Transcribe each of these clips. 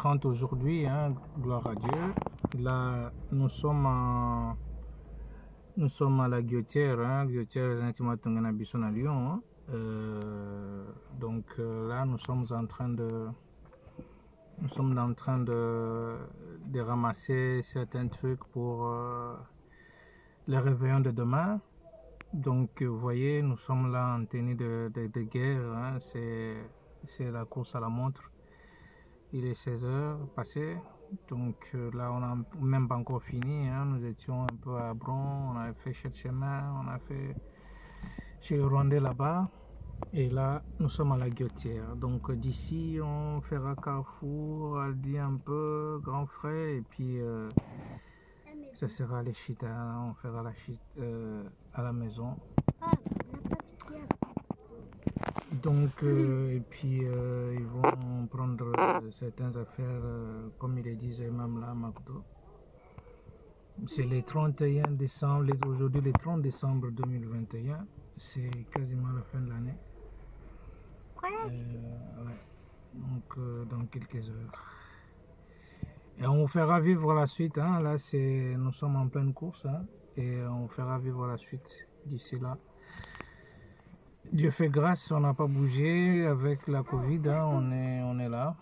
30 aujourd'hui, hein, gloire à Dieu. Là, nous sommes à la Guillotière, hein, Guillotière Zantimatungana Bisson à Lyon. Hein. Donc là, nous sommes en train de ramasser certains trucs pour le réveillon de demain. Donc vous voyez, nous sommes là en tenue de guerre, hein. C'est la course à la montre. Il est 16h passé, donc là on n'a même pas encore fini, hein. Nous étions un peu à Bron, on a fait chez chemin, on a fait chez le Rwandais là-bas, et là nous sommes à la Guillotière. Donc d'ici on fera Carrefour, Aldi un peu, Grand Frais, et puis ça sera les chutes, hein. On fera la chute à la maison. Donc, et puis ils vont prendre certaines affaires, comme ils le disent même là, McDo. C'est le 31 décembre, aujourd'hui le 30 décembre 2021, c'est quasiment la fin de l'année. Ouais. Donc, dans quelques heures. Et on fera vivre la suite, hein. Là, nous sommes en pleine course, hein, et on fera vivre la suite d'ici là. Dieu fait grâce, on n'a pas bougé avec la Covid, hein, on est là,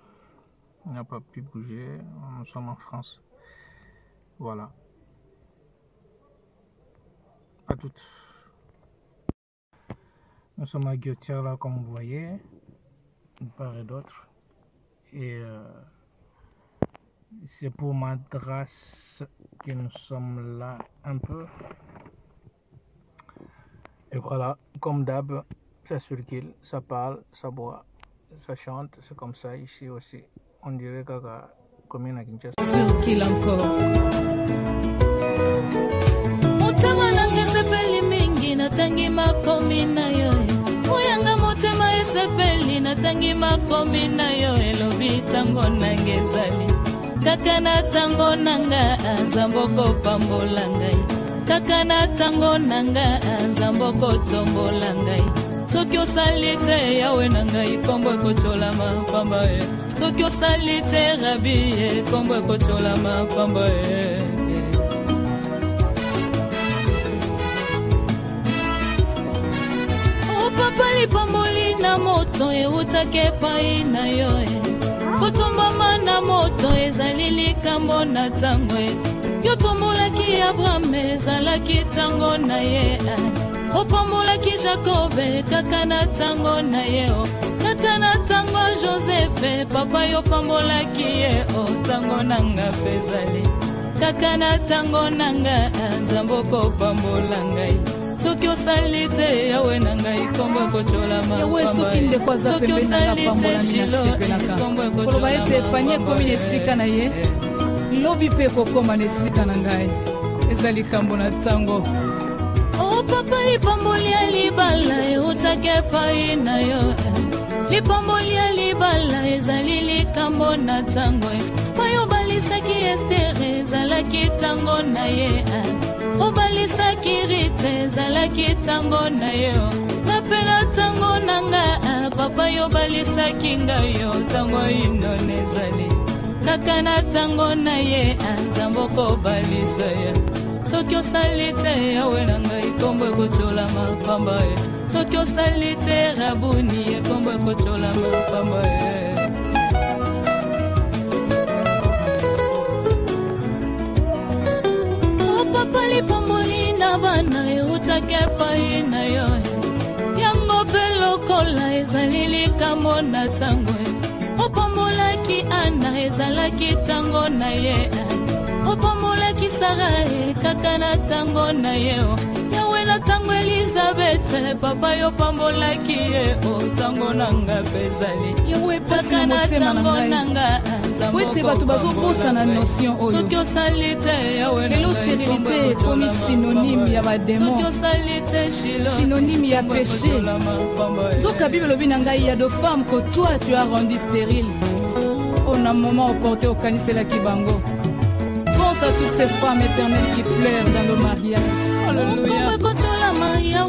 on n'a pas pu bouger, nous sommes en France. Voilà. À toutes. Nous sommes à Guillotière là, comme vous voyez, d'une part et d'autre. Et c'est pour Madras que nous sommes là un peu. Et voilà, comme d'hab, ça circule, ça parle, ça boit, ça chante, c'est comme ça ici aussi. On dirait que la commune à Kinshasa. Circule encore. Motema nanga sepeli mingi natangi makomi na yo. Moyanga motema esepeli natangi makomi na yo. Elobi tango nanga ezali. Kaka na tango nanga nzamboko pambola ngai. Kaka na tango nanga nzamboko tombola ngai. Soki osali te yawe na ngai kombo ekochola mapamba ye. Soki osali te rabi ye kombo ekochola mapamba ye. O papa lipamboli na moto eutake epai na yo e. Kotombama na moto ezali likambo na tango e. Yo tombolaki Abraham ezalaki tango na ye. Opambolaki Jacobe kaka na tango na ye. Kaka na tango Joseph papa yo pambolaki ye. Tango nanga pezali kaka na tango nanga nzamboko pambola ngai. Soki osali te yawe na ngai kombo ekochola mapamba. Yawe soki ndeko aza pembeni nanga pambola mina sepelaka. Koloba ete epanye ekomi na esika na ye. Lobi pe kokoma na esika na ngai. Ezali kambo na tango. O papa lipamboli ya libala eutake epai na yo. Lipamboli ya libala ezali likambo na tango. Oyo balisaki Estere ezalaki tango na ye. Obalisaki Rite ezalaki tango na ye. Napena tango nanga papa yo balisaki ngai yo tango inone ezali. Kaka na tango na ye nzamboko balisa ya. Soki osali te yawe na ngai kombo ekochola mapamba ye. Soki osali te rabuni ye kombo ekochola mapamba ye. O papa lipamboli na bana eutake epai na yo. Yango pe lokola ezali likambo na tango ye. Opambolaki Ana ezalaki tango na ye. Opambolaki Sara kaka na tango na ye. Yawe na tango Elizabeth papa yo pambolaki ye. Tango nanga pezali yawe paka na tango nanga. Wete batu bazobosa na notion oyo. Soki osali te yawe na ngai. Lelo stérilité ekomi synonyme ya badémon. Soki osali te Shilo synonyme ya péché. Zoka Bible lobi na ngai ya de femmes que toi tu as rendu stérile. On a un moment porté au canisela kibango. Pense à toutes ces femmes éternelles qui pleurent dans le mariage. Alléluia. Maria,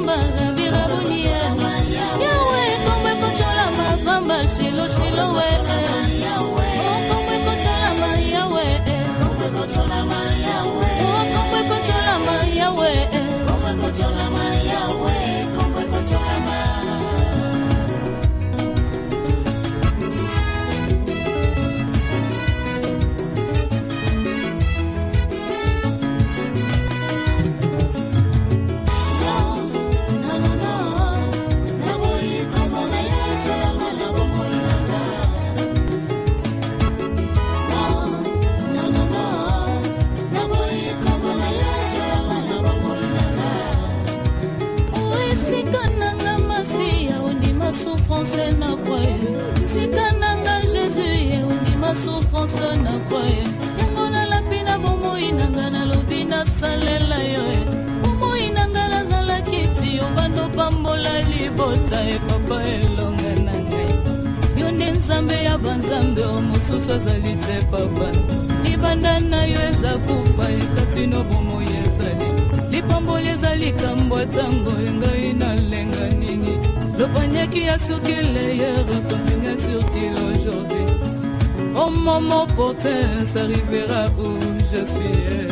bamba rabirabunia yawe kombe kochola mabamba shilo shilo we oh kombe kochola ma yawe kombe kochola ma yawe oh kombe kochola ma yawe kombe kochola ma yawe kombe kochola ma souffrance na croye sikananga Jésus undi ma souffrance na croye ngona la pina bomo inanga na lobina salela yo bomo inanga na zala kiti obando pambola libota e papa elonga na ngai yo nzambe ya banzambe o mususu azali te papa libanda na yo eza kufa ekatino bomo yezali lipamboli ezali kambwa tango ngai na lenga nini. Le panier qui a sur qu'il hier continue sur qu'il aujourd'hui. Au moment opportun, ça arrivera où je suis.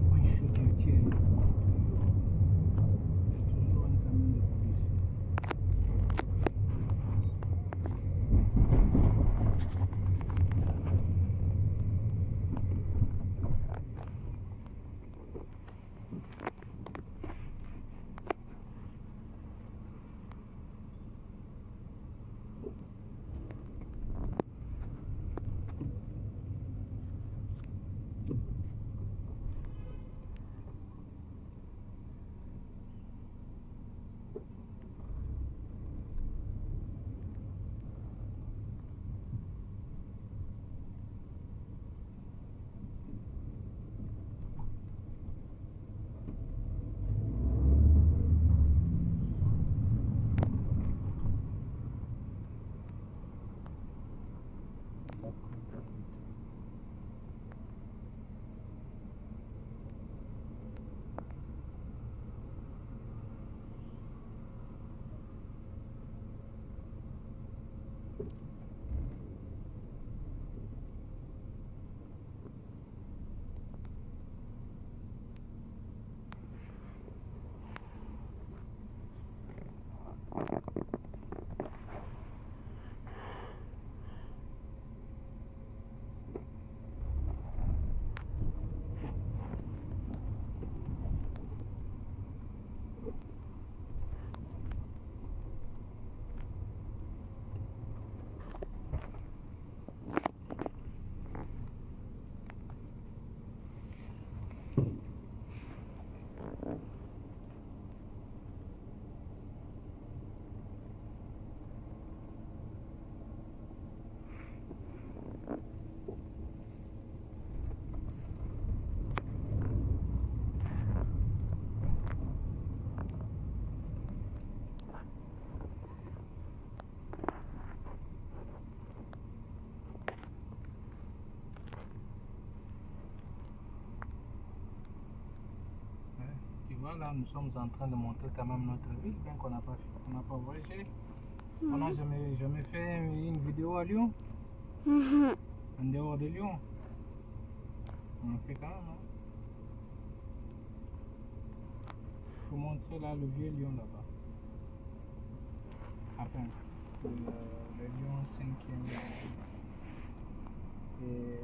Moins chaud de Dieu. voilà, nous sommes en train de montrer quand même notre ville, bien qu'on n'a pas voyagé. On n'a jamais fait une vidéo à Lyon, en dehors de Lyon. On en fait quand même. Hein. Je vous montrer là le vieux Lyon là-bas. Enfin, le Lyon 5e. Et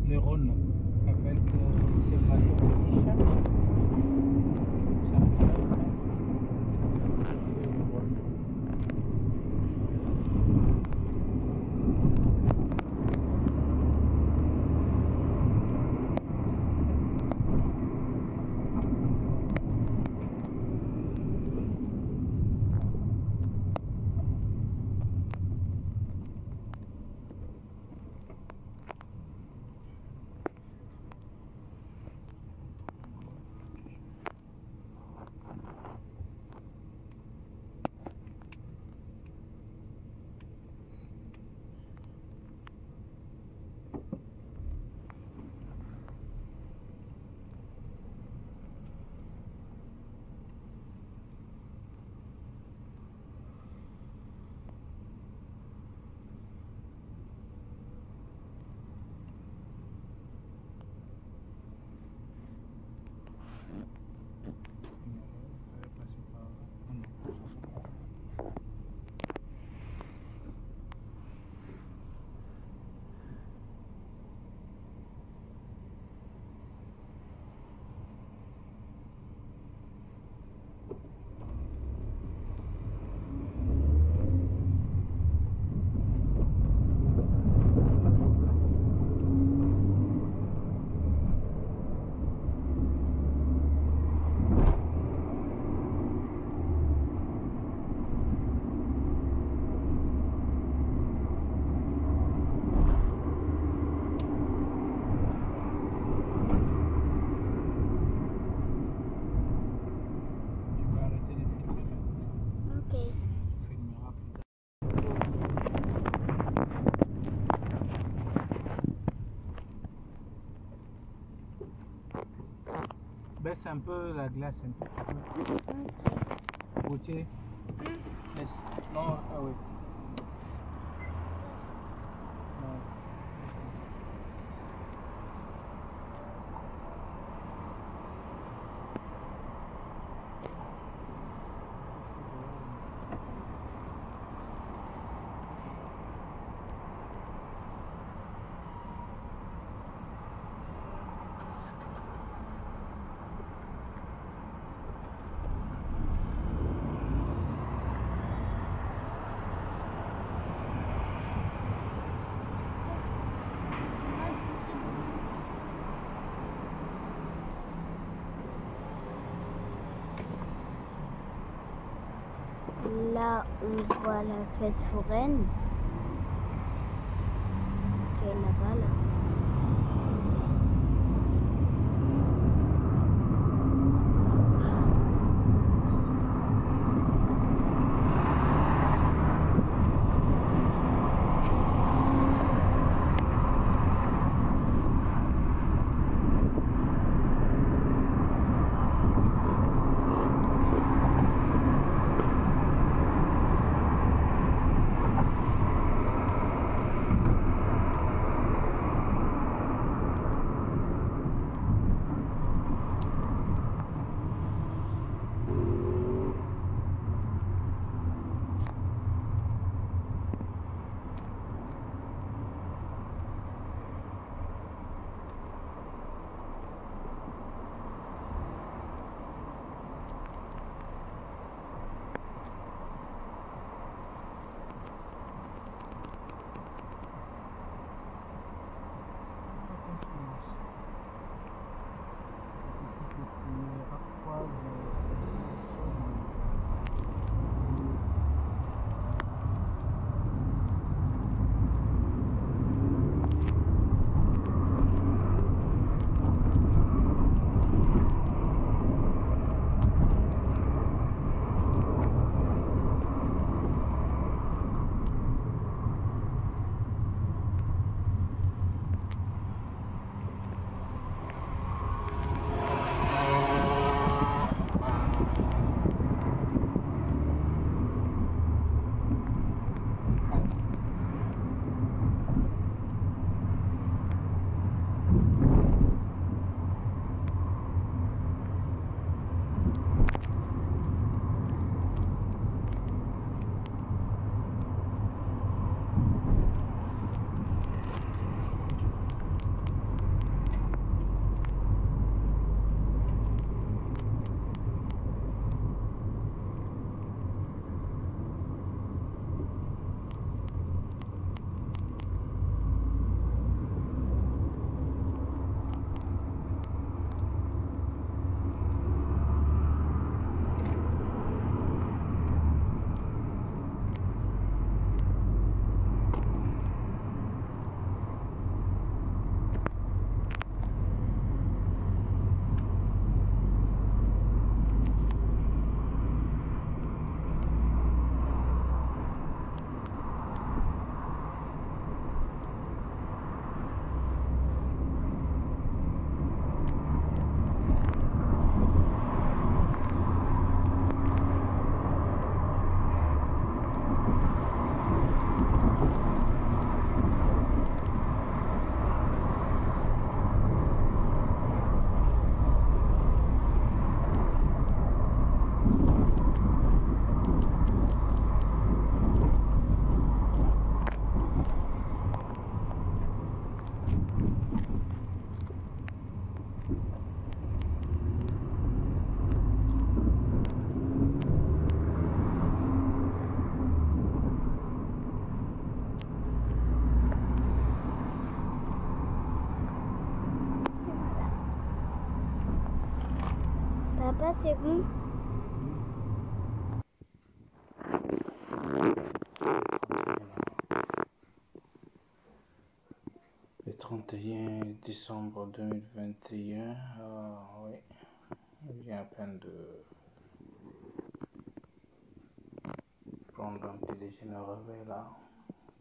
le Rhône avec ce bateau de riche. Ça me fait le Rhône. Baisse un peu la glace un peu. Gauthier. Laisse. Non, ah oui. Non. Là, on voit la fête foraine. là-bas là. Papa, c'est bon? Le 31 décembre 2021, oui, je viens à peine de prendre un petit déjeuner au réveil là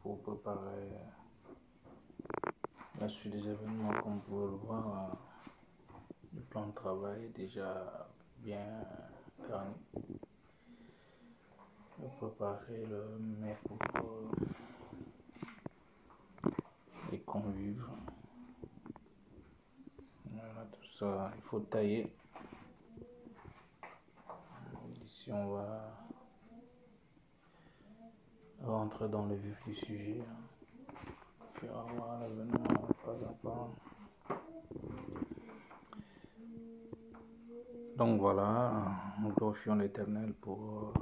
pour préparer la suite des événements. Comme vous pouvez le voir, le plan de travail est déjà bien garni. Je vais préparer le mets pour les convives. Voilà, tout ça, il faut tailler. Ici, on va rentrer dans le vif du sujet. Puis on va voir l'événement pas à pas. Donc voilà, nous glorifions l'Éternel pour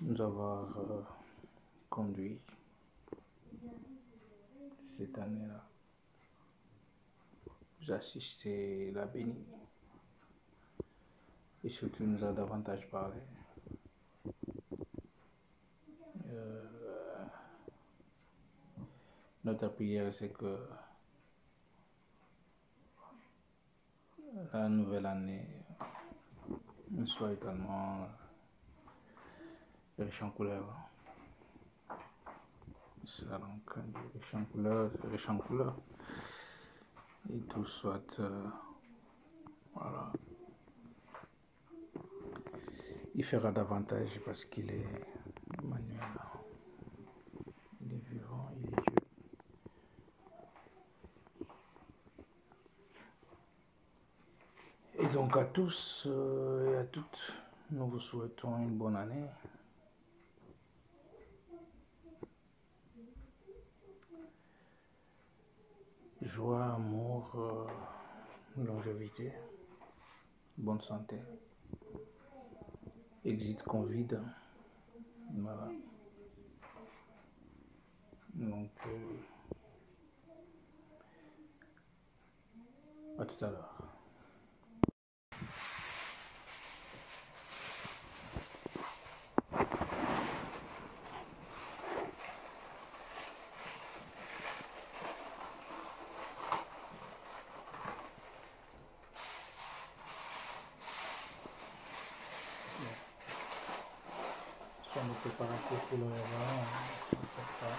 nous avoir conduits cette année-là. Nous assisté, la béni, et surtout nous a davantage parlé. notre prière, c'est que la nouvelle année soit également riche en couleurs. Ça, donc, riche en couleurs. Et tout soit, voilà. Il fera davantage parce qu'il est Emmanuel. Il est vivant, il est Dieu. Et donc à tous et à toutes, nous vous souhaitons une bonne année. Joie, amour, longévité, bonne santé, exit Covid, voilà. Donc, à tout à l'heure. Soit nous préparatifs pour le réveillon, on fait ça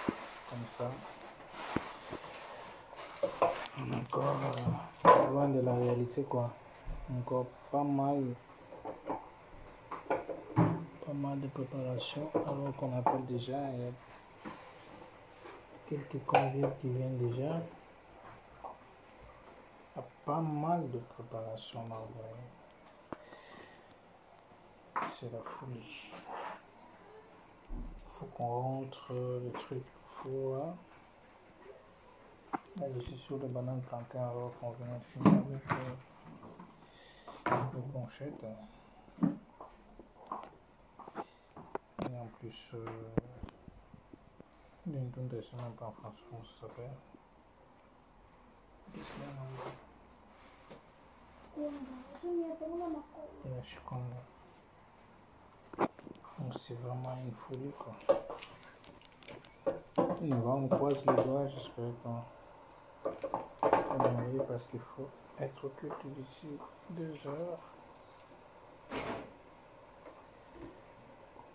comme ça. On est encore loin de la réalité, quoi. Encore pas mal de préparation, alors qu'on appelle déjà, il y a quelques convives qui viennent déjà. Il y a pas mal de préparation là, vous voyez. C'est la folie. Il faut qu'on rentre le truc, faut. Là, je suis sur le banane plantain alors qu'on vient de finir avec le blanchette. Et en plus, d'une tonne de semaine en France, comment ça s'appelle? Qu'est-ce qu'il y a là? Je suis comme. Donc c'est vraiment une folie, quoi. On croise les doigts, j'espère qu'on va arriver parce qu'il faut être occupé d'ici 2 heures.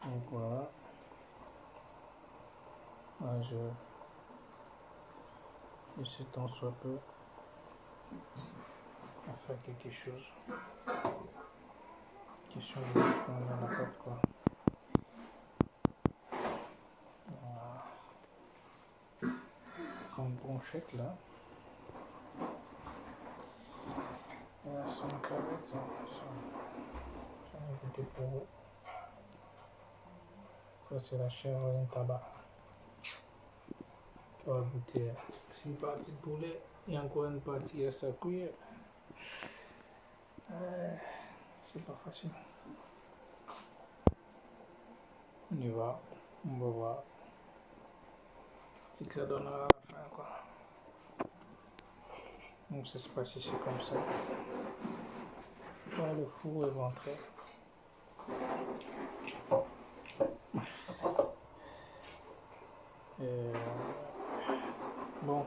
Donc voilà. Là, je sais tant soit peu à faire quelque chose qui soit dans la porte, quoi. Voilà. Une bronchette là. Voilà, c'est une clavette, ça. J'en ai goûté pour vous. Ça, c'est la chair en tabac. On va goûter. C'est une partie de poulet et encore une partie à sa cuillère. C'est pas facile. On y va. On va voir. C'est que ça donnera à la fin, quoi. Donc ça se passe ici comme ça. Là, le four est rentré. Bon,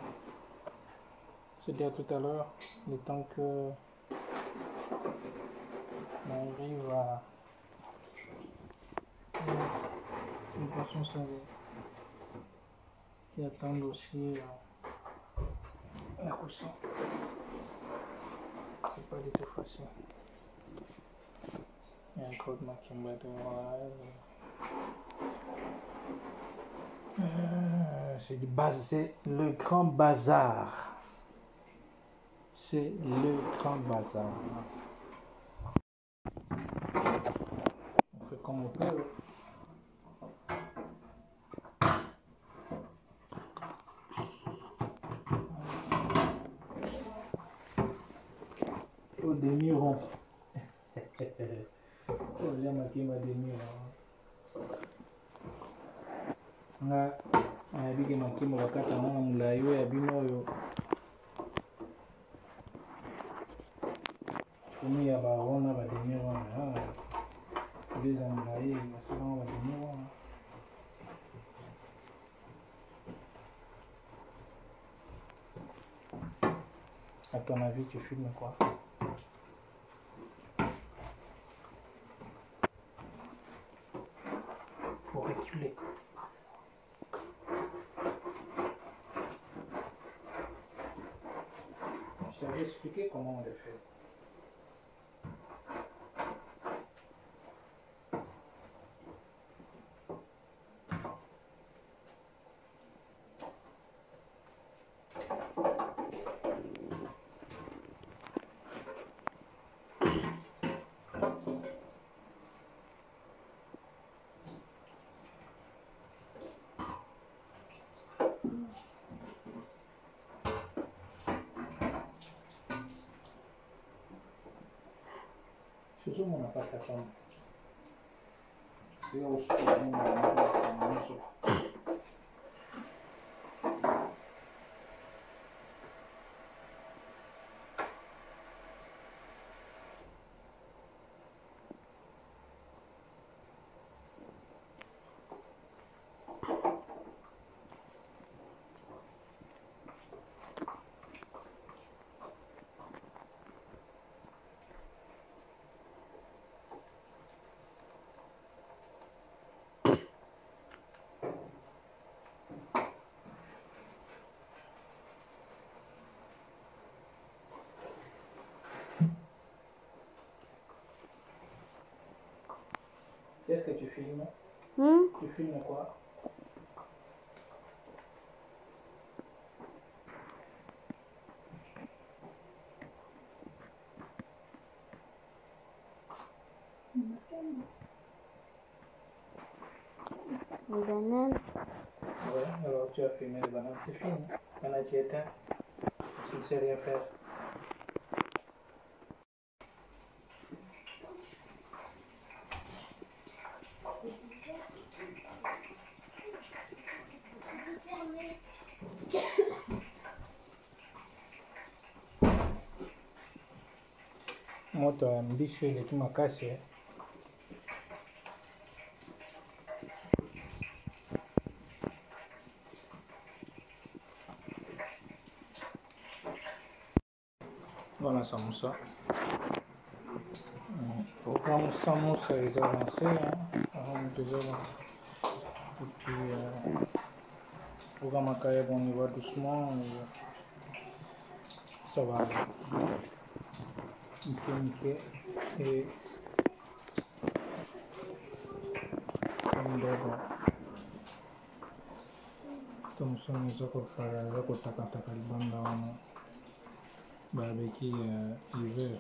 c'est dit à tout à l'heure, le temps que on arrive à une poisson salée qui attendent aussi la cuisson. C'est pas du tout facile. Il y a encore de ma qui me c'est le grand bazar. C'est le grand bazar. On fait comme on peut. Au demi-rond. Oh, là, ma qui m'a demi-rond. Nga ayabike makimo wakati mwana mulayo yabinoyo kumi ya baona bademiro wana ileza mulaye basala bademiro wana À ton avis, tu filmes quoi? Faut reculer. Je t'avais expliqué comment on le fait. Susu muna pasa kama hiyo usiku na nusu. Qu'est-ce que tu filmes? Tu filmes quoi? Une banane. Ouais, alors tu as filmé les bananes, c'est fini. Maintenant tu éteins. Tu ne sais rien faire. Moto ya mbisho ile tu makasi. Voilà samosa. Programme samosa est avancé. Déjà là. Et puis, programme Akaye, on y va doucement. Ça va aller. Nickel. Et comme d'abord, comme ça, nous avons fait le bande avec l'hiver.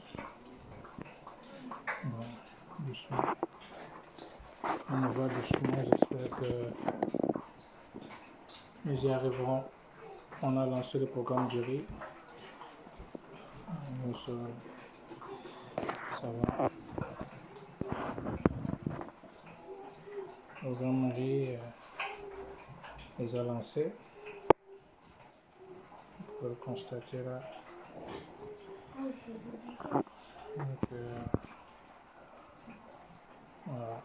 Bon, doucement. On y va doucement, j'espère que nous y arriverons. On a lancé le programme du riz. Ça va. Le programme riz les a lancés. Vous pouvez le constater là. Donc, voilà.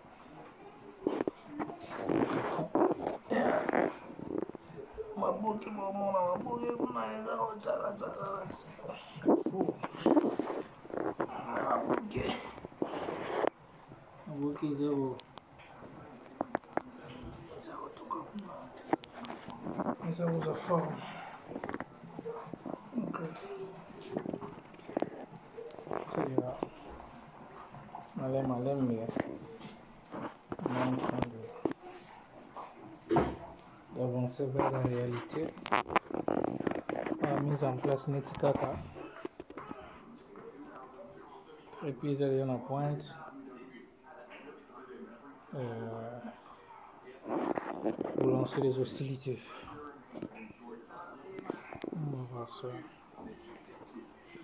Mabuki bomona mabuki kunaweza kuchaka mabuki zao za forme. Okay. C'est là. Malem mais on est en train d'avancer vers la réalité. La mise en place Netikaka. Et puis ils allaient en pointe. Pour lancer les hostilités. On va voir ça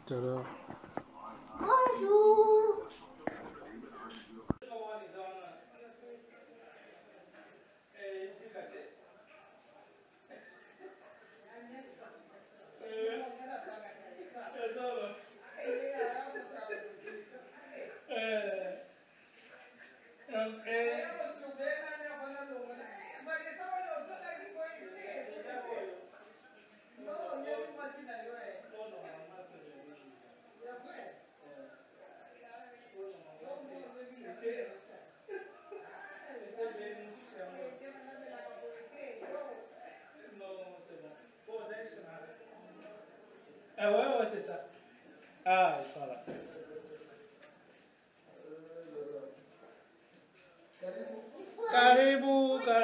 tout à l'heure. Bonjour.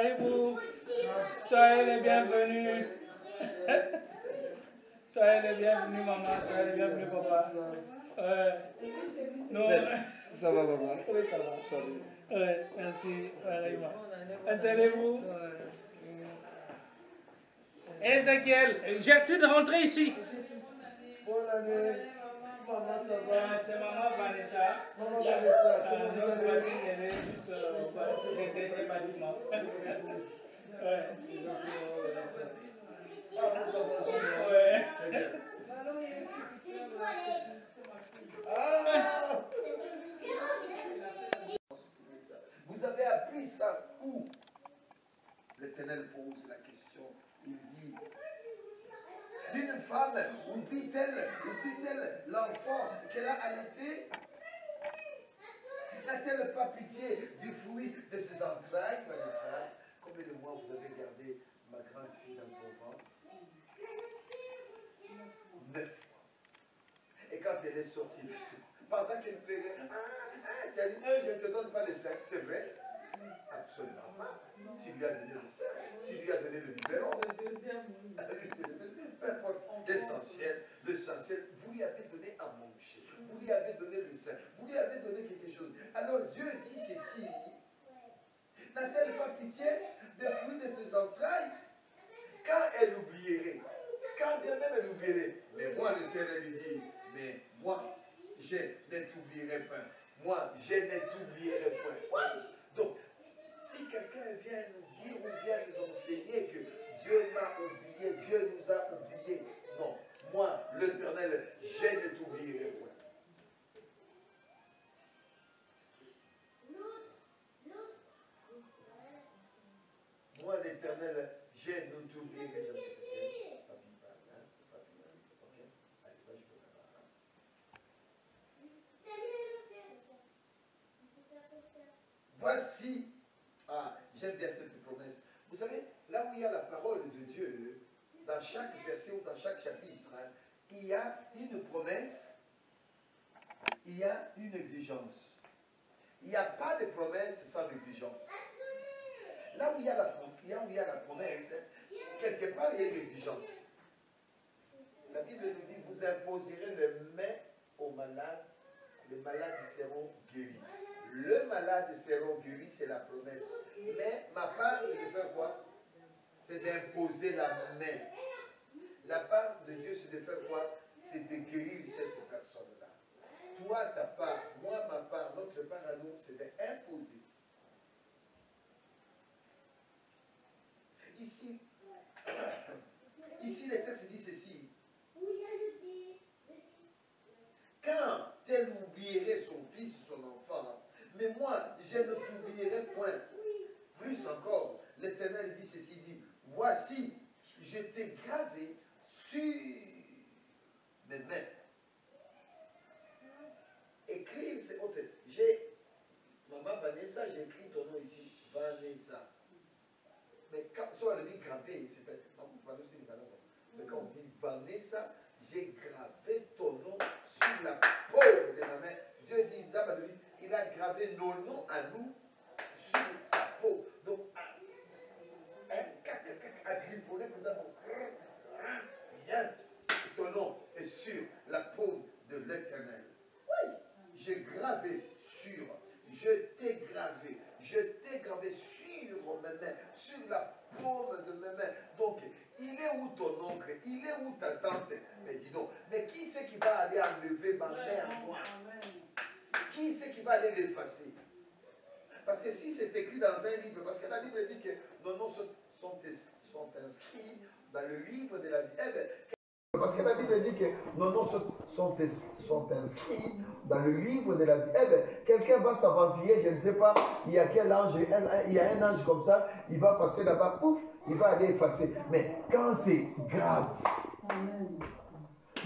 Insérez-vous. Soyez les bienvenus. Soyez les bienvenus, maman. Soyez les bienvenus, papa. Non. Ça va, maman? Oui, ça va. Salut. Merci. Installez-vous. Ézéchiel, Gertrude, rentrez ici. Bonne année. Maman, ça va? C'est maman Vanessa. Maman Vanessa, comment vous Notre allez? voisine, elle est juste derrière le bâtiment. Ouais. Ouais. C'est bien. Ah! Vous avez appris ça où? L'Éternel pose la question. Il dit, une femme oublie-t-elle l'enfant qu'elle a allaité? N'a-t-elle pas pitié du fruit de ses entrailles, Vanessa? Combien de mois vous avez gardé ma grande fille dans ton ventre? 9 mois. Et quand elle est sortie, pendant qu'elle plairait, tu as dit, je ne te donne pas le sein, c'est vrai? Absolument pas. Tu lui as donné le sein, tu lui as donné le biberon. Peu importe, l'essentiel, vous lui avez donné à manger, vous lui avez donné le sein, vous lui avez donné quelque chose. Alors Dieu dit ceci, n'a-t-elle pas pitié des fruits de tes entrailles? Quand elle oublierait, quand bien même elle oublierait, mais moi l'Éternel lui dit, mais moi, je ne t'oublierai pas. Moi, je ne t'oublierai point. Donc, si quelqu'un vient nous dire ou vient nous enseigner que Dieu m'a oublié, Dieu nous a oubliés, non. Moi, l'Éternel, je ne t'oublierai point. Moi, l'Éternel, je ne t'oublierai jamais. Voici, j'aime bien cette promesse. Vous savez, là où il y a la parole de Dieu, dans chaque verset ou dans chaque chapitre, il y a une promesse, il y a une exigence. Il n'y a pas de promesse sans exigence. Là où il y a la promesse, quelque part il y a une exigence. La Bible nous dit, vous imposerez les mains aux malades, les malades seront guéris. Le malade sera guéri, c'est la promesse. Mais ma part, c'est de faire quoi? C'est d'imposer la main. La part de Dieu, c'est de faire quoi? C'est de guérir cette personne-là. Toi, ta part, moi, ma part, notre part à nous, c'est d'imposer. Ici, le texte dit ceci. Quand elle oublierait son fils, son enfant, mais moi, je ne t'oublierai point. Plus encore, l'Éternel dit ceci, dit, voici, je t'ai gravé sur mes mains. Écrire, c'est autre. Maman Vanessa, j'ai écrit ton nom ici, Vanessa. Mais quand on dit gravé, mais quand on dit Vanessa, j'ai gravé ton nom sur la paume de ma main. Dieu dit, il a gravé nos noms à nous sur sa peau. Donc, ton nom est sur la paume de l'Éternel. Oui, j'ai gravé sur, je t'ai gravé sur mes mains, sur la paume de mes mains. Donc, il est où ton oncle? Il est où ta tante? Mais dis donc, mais qui c'est qui va aller enlever ma mère, moi? Qui c'est qui va aller l'effacer? Parce que si c'est écrit dans un livre, parce que la Bible dit que nos noms sont inscrits dans le livre de la vie. Parce que la Bible dit que nos noms sont inscrits dans le livre de la vie. Quelqu'un va s'aventurer, je ne sais pas, il y a quel ange, il y a un ange comme ça, il va passer là-bas, pouf, il va aller effacer. Mais quand c'est grave,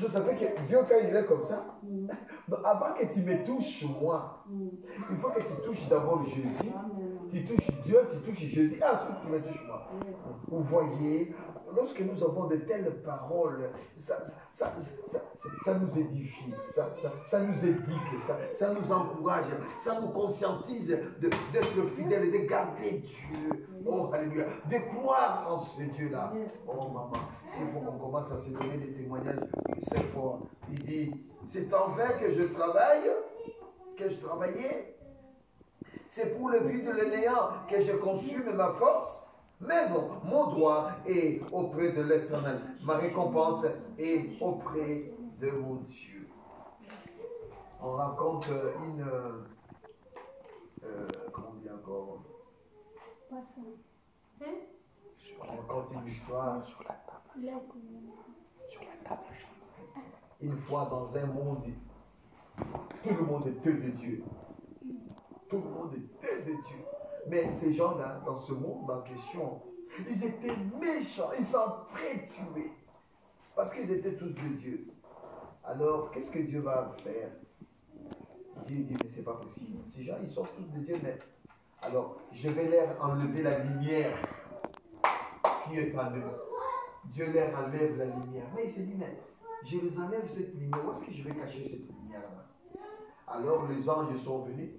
vous savez que Dieu, quand il est comme ça, avant que tu me touches moi, il faut que tu touches d'abord Jésus, tu touches Dieu, tu touches Jésus, ensuite tu me touches moi. Vous voyez, lorsque nous avons de telles paroles, ça nous édifie, ça nous éduque, ça nous encourage, ça nous conscientise d'être fidèles et de garder Dieu. Oh, alléluia. De croire en ce Dieu-là. Oh, maman, s'il faut qu'on commence à se donner des témoignages, c'est fort. Il dit, c'est en vain que je travaille, que je travaillais. C'est pour le but de le néant que je consume ma force. Mais non, mon droit est auprès de l'Éternel. Ma récompense est auprès de mon Dieu. On raconte une... comment on dit encore? On raconte une histoire. Sur la table. Une fois dans un monde, tout le monde était de Dieu. Tout le monde était de Dieu. Mais ces gens-là, dans ce monde en question, ils étaient méchants, ils s'entretuaient. Parce qu'ils étaient tous de Dieu. Alors, qu'est-ce que Dieu va faire? Dieu dit, mais c'est pas possible. Ces gens, ils sont tous de Dieu, mais... Alors, je vais leur enlever la lumière qui est en eux. Dieu leur enlève la lumière. Mais il se dit, mais je les enlève cette lumière. Où est-ce que je vais cacher cette lumière-là? Alors, les anges sont venus.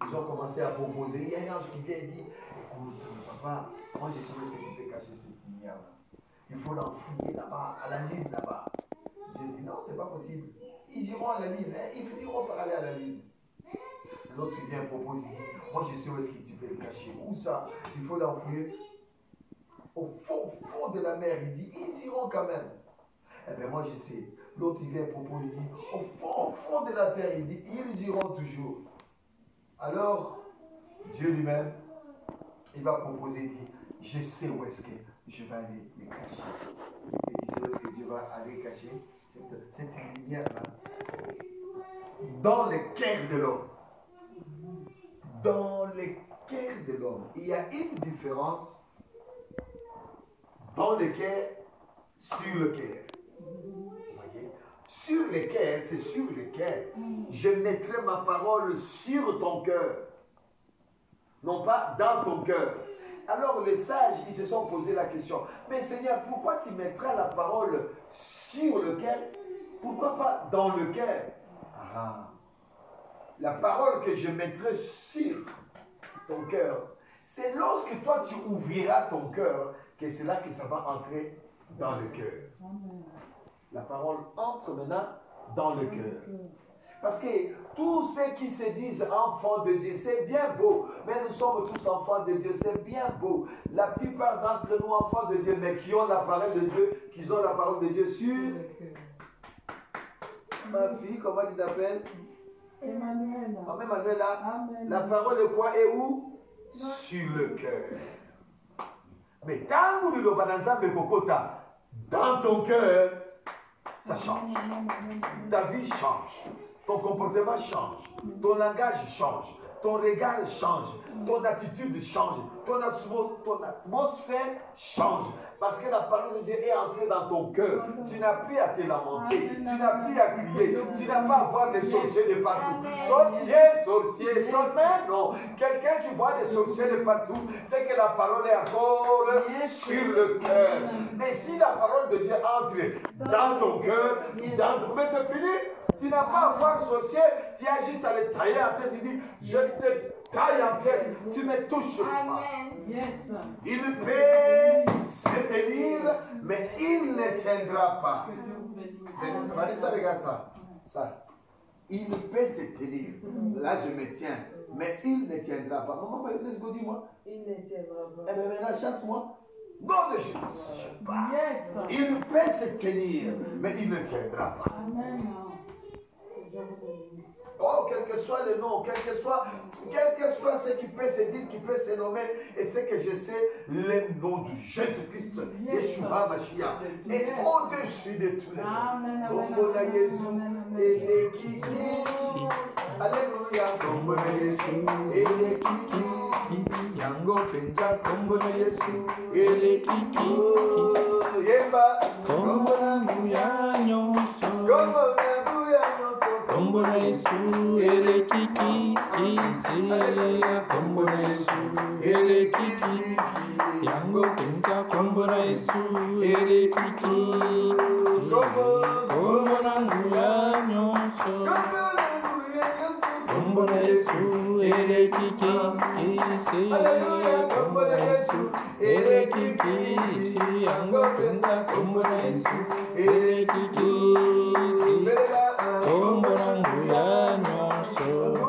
Ils ont commencé à proposer. Il y a un ange qui vient et dit, écoute, papa, moi je sais où est-ce que tu peux cacher cette lumière-là. Il faut l'enfouir là-bas, à la lune là-bas. Dieu dit, non, c'est pas possible. Ils iront à la lune, hein? Ils finiront par aller à la lune. L'autre vient et propose, il dit, moi je sais où est-ce que tu peux le cacher. Où ça? Il faut l'enfouir au fond de la mer. Il dit, ils iront quand même. Eh bien moi je sais. L'autre vient et propose, il dit, au fond de la terre, il dit, ils iront toujours. Alors, Dieu lui-même, il va proposer, il dit, je sais où est-ce que je vais aller les cacher. Il dit, c'est où est-ce que Dieu va aller cacher cette lumière-là dans le cœur de l'homme. Dans le cœur de l'homme. Il y a une différence dans le cœur, sur le cœur. Sur le cœur, c'est sur le cœur. Je mettrai ma parole sur ton cœur. Non pas dans ton cœur. Alors les sages, ils se sont posé la question. Mais Seigneur, pourquoi tu mettras la parole sur le cœur? Pourquoi pas dans le cœur? Ah, la parole que je mettrai sur ton cœur, c'est lorsque toi tu ouvriras ton cœur que c'est là que ça va entrer dans le cœur. La parole entre maintenant dans le cœur. Parce que tous ceux qui se disent enfants de Dieu, c'est bien beau. Mais nous sommes tous enfants de Dieu, c'est bien beau. La plupart d'entre nous, enfants de Dieu, mais qui ont la parole de Dieu, qui ont la parole de Dieu sur... Ma fille, comment tu t'appelles? Emmanuel. Oh, Emmanuela, la parole de quoi est où? Sur le cœur. Mais tant que nous dans ton cœur, ça change. Ta vie change. Ton comportement change. Ton langage change. Ton regard change. Ton attitude change. Ton atmosphère change. Parce que la parole de Dieu est entrée dans ton cœur. Tu n'as plus à te lamenter. Tu n'as plus à crier. Tu n'as pas à voir des sorciers de partout. Sorciers. Mais non. Quelqu'un qui voit des sorciers de partout, c'est que la parole est encore sur le cœur. Mais si la parole de Dieu entre dans ton cœur, mais c'est fini. Tu n'as pas à voir sorcier. Tu as juste à le tailler en pièces. Il dit, je te taille en pièces. Tu ne touches pas. Il peut se tenir, mais il ne tiendra pas. Vanessa, regarde ça. Il peut se tenir. Là, je me tiens, mais il ne tiendra pas. Maman, laisse go, dis-moi. Il ne tiendra pas. Eh bien, maintenant, chasse-moi. Non de Jésus. Il peut se tenir, mais il ne tiendra pas. Amen. Oh, quel que soit le nom, quel que soit ce qui peut se dire, qui peut se nommer, et ce que je sais, le nom de Jésus-Christ, Yeshua Mashiach, est au-dessus de tous les noms. Tombola Jésus, et les kiki, alléluia, tombola Jésus, et les kiki, yango penja, tombola Jésus, et les kiki, yeba, tombola mouya nyonso, tombola mouya nyonso, kombo na Yesu elekiki isi kombo na Yesu elekiki yango penza kombo na Yesu elekiki kombo na nguya nyonso kombo na Yesu elekiki isi kombo na Yesu elekiki isi yango penza kombo na Yesu elekiki isi kombo na nguya nyonso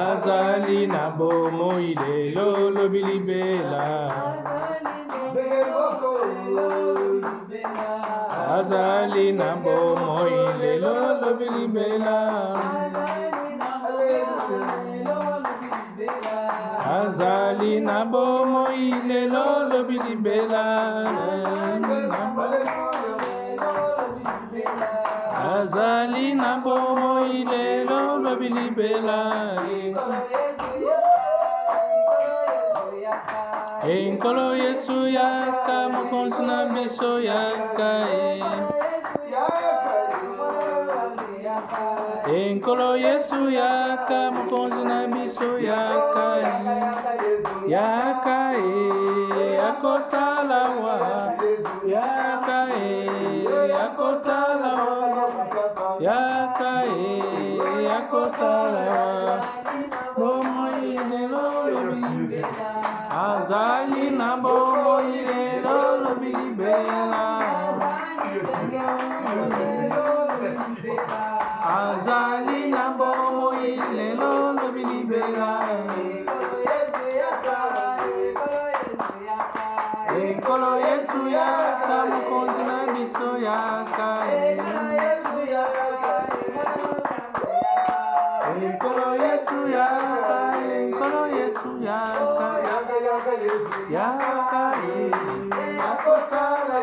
Azali na bomo ile lolo bilibela Azali na bomo ile lolo bilibela Azali na bomo ile lolo bilibela Azali na bomo ile lolo bilibela Enkolo Yesu yaka mokonzi na biso yaka Enkolo Yesu yaka mokonzi na biso yaka yaka akosala wa yaka akosala wa yaka akosala wa bomo ile lolo Azali na bomo ile lolo bilibela Azali na bomo ile lolo bilibela Enkolo Yesu yaka mokonzi na biso yaka Enkolo Yesu yaka Enkolo Yesu yaka Yaka akosala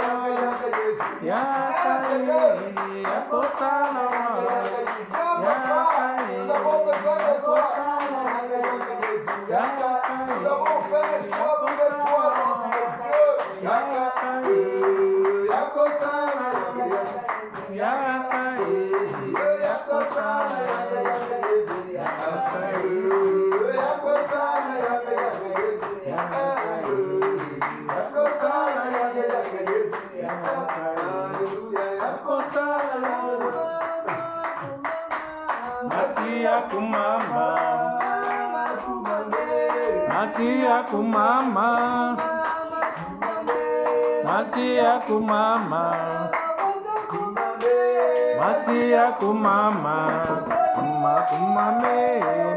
yaka akosala Nous avons fait soif de toi, notre Dieu. Masia kumama, Masia kumama, Masia kumama, kumame,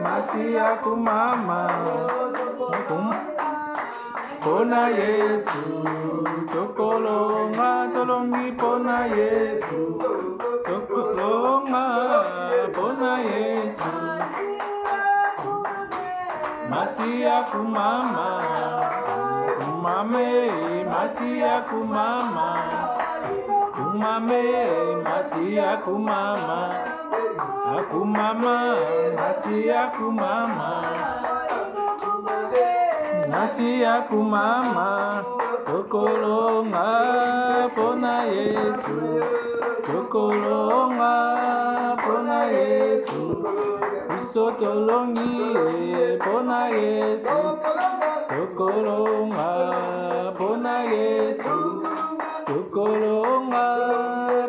Masia kumama, pona Yesu, tokolonga tolongi pona Yesu, tokolonga pona Yesu. Masia kumama, kumame, Masia kumama, kumame, Masia kumama, akumama, Masia kumama, Masia kumama, tokolonga pona Yesu, tokolonga pona Yesu. biso tolongi pona Yesu tokolonga pona Yesu tokolonga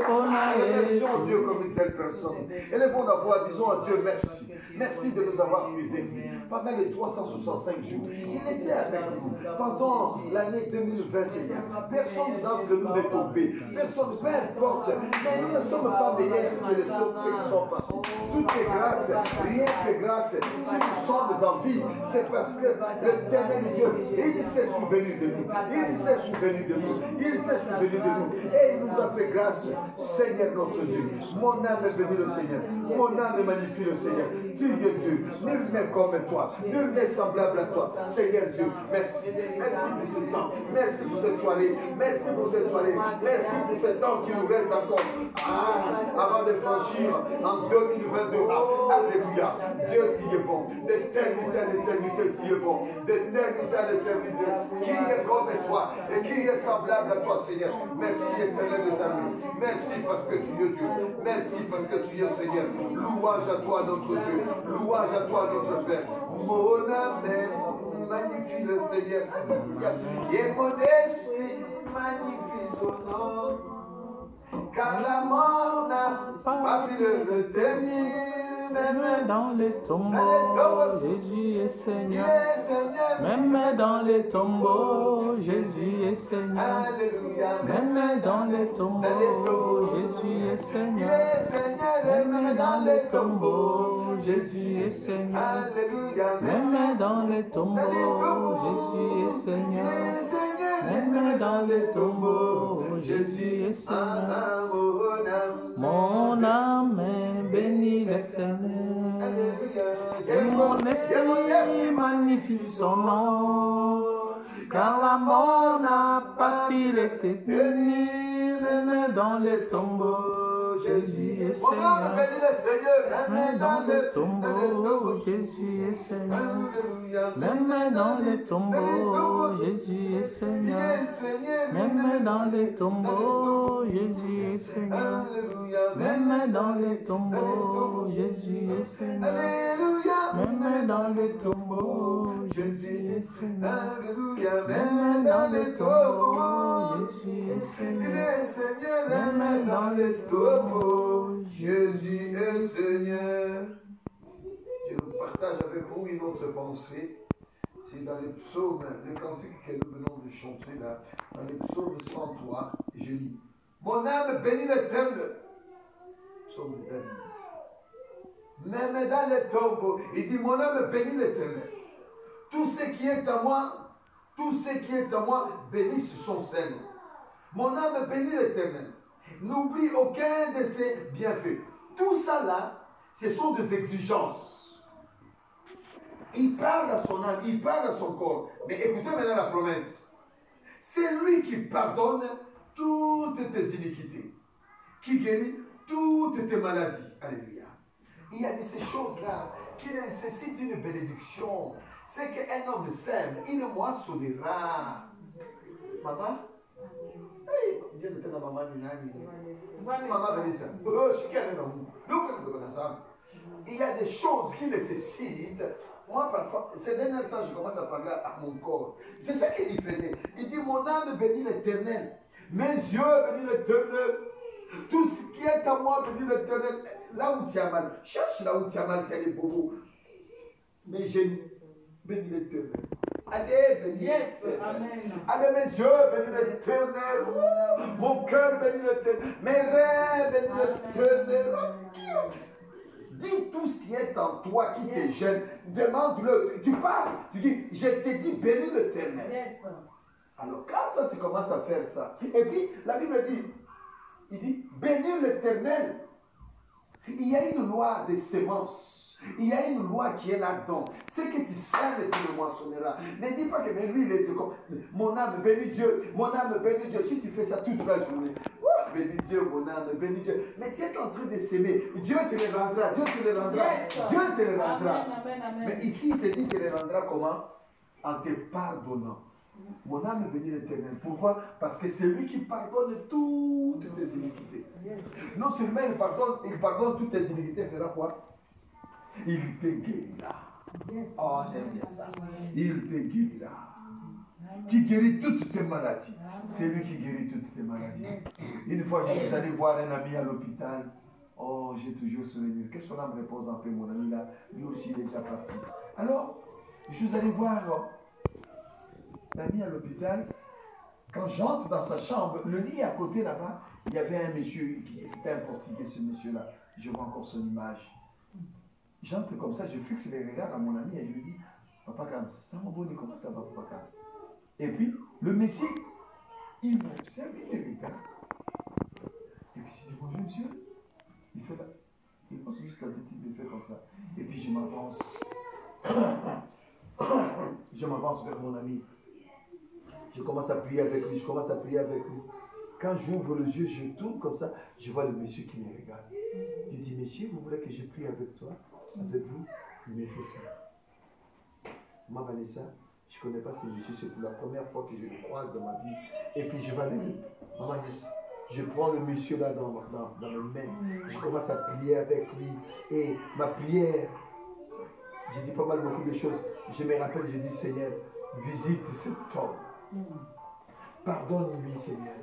pona Yesu. Dieu comme une seule personne. Élevons la voix, disons à Dieu merci. Merci de nous avoir préservés pendant les 365 jours. Il était avec nous pendant l'année 2021. Personne d'entre nous n'est tombé. Personne, peu importe. Mais nous ne sommes pas meilleurs que les autres, ceux qui sont passés. Tout est grâce, rien que grâce. Si nous sommes en vie, c'est parce que l'éternel Dieu, il s'est souvenu de nous. Il s'est souvenu de nous. Il s'est souvenu de nous. Et il nous a fait grâce. Seigneur notre Dieu, mon âme bénit le Seigneur. Mon âme magnifie le Seigneur. Tu es Dieu. Nul n'est comme toi. Nul n'est semblable à toi. Seigneur Dieu, merci. Merci pour ce temps. Merci pour cette soirée. Merci pour cette soirée. Merci pour ce temps qui nous reste encore. Avant de franchir en 2022. Alléluia. Dieu, tu es bon. D'éternité à l'éternité, tu es bon. D'éternité à l'éternité. Qui est comme toi et qui est semblable à toi, Seigneur. Merci, éternel des armées. Merci parce que tu es Dieu. Merci parce que tu es Seigneur. Louange à toi, notre Dieu. Louange à toi, notre Père. Mon âme magnifie le Seigneur. Et mon esprit magnifie son nom. Car la mort n'a pas pu le retenir. Même dans les tombeaux, Jésus est Seigneur. Même dans les tombeaux, Jésus est Seigneur. Même dans les tombeaux, Jésus est Seigneur. Même dans les tombeaux, Jésus est Seigneur. Même dans les tombeaux, Jésus est Seigneur. Même dans les tombeaux, Jésus est Seigneur. Mon âme bénit le Seigneur. Et mon esprit magnifie son nom. Car la mort n'a pas pu le tenir. Même dans les tombeaux, Jésus est Seigneur. Même dans les tombeaux, Jésus est Seigneur. Même dans les tombeaux, Jésus est Seigneur. Même dans les tombeaux, Jésus est Seigneur. Même dans les tombeaux, Jésus est Seigneur. Même dans les tombeaux, Jésus est Seigneur. Même dans les tombeaux, Jésus est Seigneur. Même dans les tombeaux, Jésus est Seigneur. Je partage avec vous une autre pensée. C'est dans les psaumes, le cantique que nous venons de chanter là, dans les psaumes 103, je lis. Mon âme bénit l'Éternel. Psaume de David. Même dans les tombeaux, il dit mon âme bénit l'Éternel. Tout ce qui est à moi, bénisse son Seigneur. Mon âme bénit l'Éternel. N'oublie aucun de ses bienfaits. Tout ça là, ce sont des exigences. Il parle à son âme, il parle à son corps. Mais écoutez maintenant la promesse. C'est lui qui pardonne toutes tes iniquités, qui guérit toutes tes maladies. Alléluia. Il y a de ces choses-là qui nécessitent une bénédiction. C'est qu'un homme sème, il moissonnera. Maman? Dieu était dans maman ni nani. Maman venait ça. Il y a des choses qui nécessitent. Moi, parfois, ces derniers temps, je commence à parler à mon corps. C'est ça qu'il faisait. Il dit, mon âme bénit l'Éternel. Mes yeux bénissent l'Éternel. Tout ce qui est à moi bénit l'Éternel. Là où tu as mal, cherche là où tu as mal, tu as des bobos. Mes genoux bénissent l'Éternel. Allez, bénis l'Éternel. Allez, mes yeux bénissent l'Éternel. Mon cœur bénit l'Éternel. Mes rêves bénissent l'Éternel. Dis tout ce qui est en toi qui te gêne. Demande-le. Tu parles. Tu dis, je te dis, bénis l'Éternel. Alors, quand toi tu commences à faire ça, et puis la Bible dit, il dit, bénis l'Éternel. Il y a une loi de sémence. Il y a une loi qui est là-dedans. Ce que tu sèmes, tu le moissonneras. Ne dis pas que mais lui, il est comme mon âme bénit Dieu. Mon âme bénit Dieu. Si tu fais ça toute la journée, bénis Dieu, mon âme, bénis Dieu. Mais tu es en train de s'aimer. Dieu te le rendra. Dieu te le rendra. Dieu te le rendra. Mais ici, il te dit qu'il te le rendra comment? En te pardonnant. Mon âme bénit l'Éternel. Pourquoi? Parce que c'est lui qui pardonne toutes tes iniquités. Non seulement il pardonne toutes tes iniquités, il fera quoi? Il te guérira. Oh, j'aime bien ça. Il te guérira. Qui guérit toutes tes maladies. C'est lui qui guérit toutes tes maladies. Une fois, je suis allé voir un ami à l'hôpital. Oh, j'ai toujours souvenir. Que son âme repose en paix, mon ami là. Lui aussi, il est déjà parti. Alors, je suis allé voir l'ami à l'hôpital. Quand j'entre dans sa chambre, le lit à côté là-bas, il y avait un monsieur, c'était un portugais, ce monsieur-là. Je vois encore son image. J'entre comme ça, je fixe les regards à mon ami et je lui dis, Papa Kams, ça m'a bonné, comment ça va, Papa Kams? Et puis, le messie, il m'observe, il me regarde. Et puis, je dis, bonjour monsieur. Il fait là. Il pose juste la tête, il me fait comme ça. Et puis, je m'avance. Je m'avance vers mon ami. Je commence à prier avec lui, Quand j'ouvre les yeux, je tourne comme ça, je vois le monsieur qui me regarde. Je dis, monsieur, vous voulez que je prie avec toi, avec vous? Il me fait ça. Maman Vanessa, je ne connais pas ce monsieur, c'est pour la première fois que je le croise dans ma vie. Et puis je vais aller, maman, je prends le monsieur là dans mes mains. Je commence à prier avec lui. Et ma prière, j'ai dit pas mal beaucoup de choses. Je me rappelle, je dis, Seigneur, visite cet homme. Pardonne-lui, Seigneur,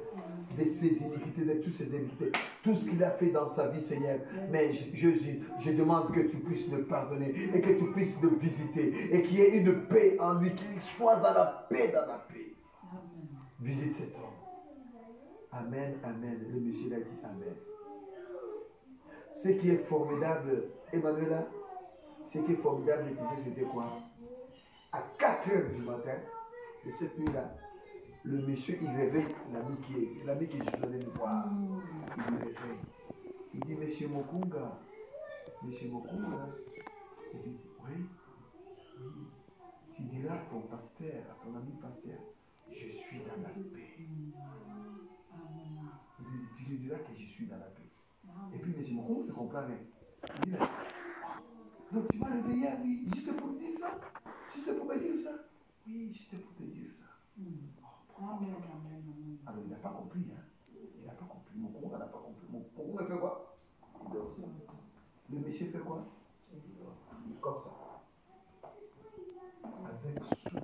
de ses iniquités, de toutes ses iniquités, tout ce qu'il a fait dans sa vie, Seigneur. Mais Jésus, je demande que tu puisses le pardonner et que tu puisses le visiter et qu'il y ait une paix en lui, qu'il soit dans la paix, Visite cet homme. Amen, amen. Le monsieur l'a dit amen. Ce qui est formidable, Emmanuela, ce qui est formidable, c'était quoi? À 4 heures du matin, de cette nuit-là, le monsieur, il réveille l'ami qui je suis allé me voir. Il me réveille. Il dit, Monsieur Mokunga. Il dit, oui. Tu diras à ton pasteur, à ton ami pasteur, je suis dans la paix. Tu lui diras que je suis dans la paix. Et puis Monsieur Mokunga ne comprend rien. Il dit, donc tu m'as réveillé, oui, juste pour dire ça? Juste pour me dire ça? Oui, juste pour te dire ça. Alors il n'a pas compris, hein. Il n'a pas compris. Mon congrès n'a pas compris. Mon congrès fait quoi? Il dort. Le monsieur fait quoi? Il dort. Comme ça. Avec sous.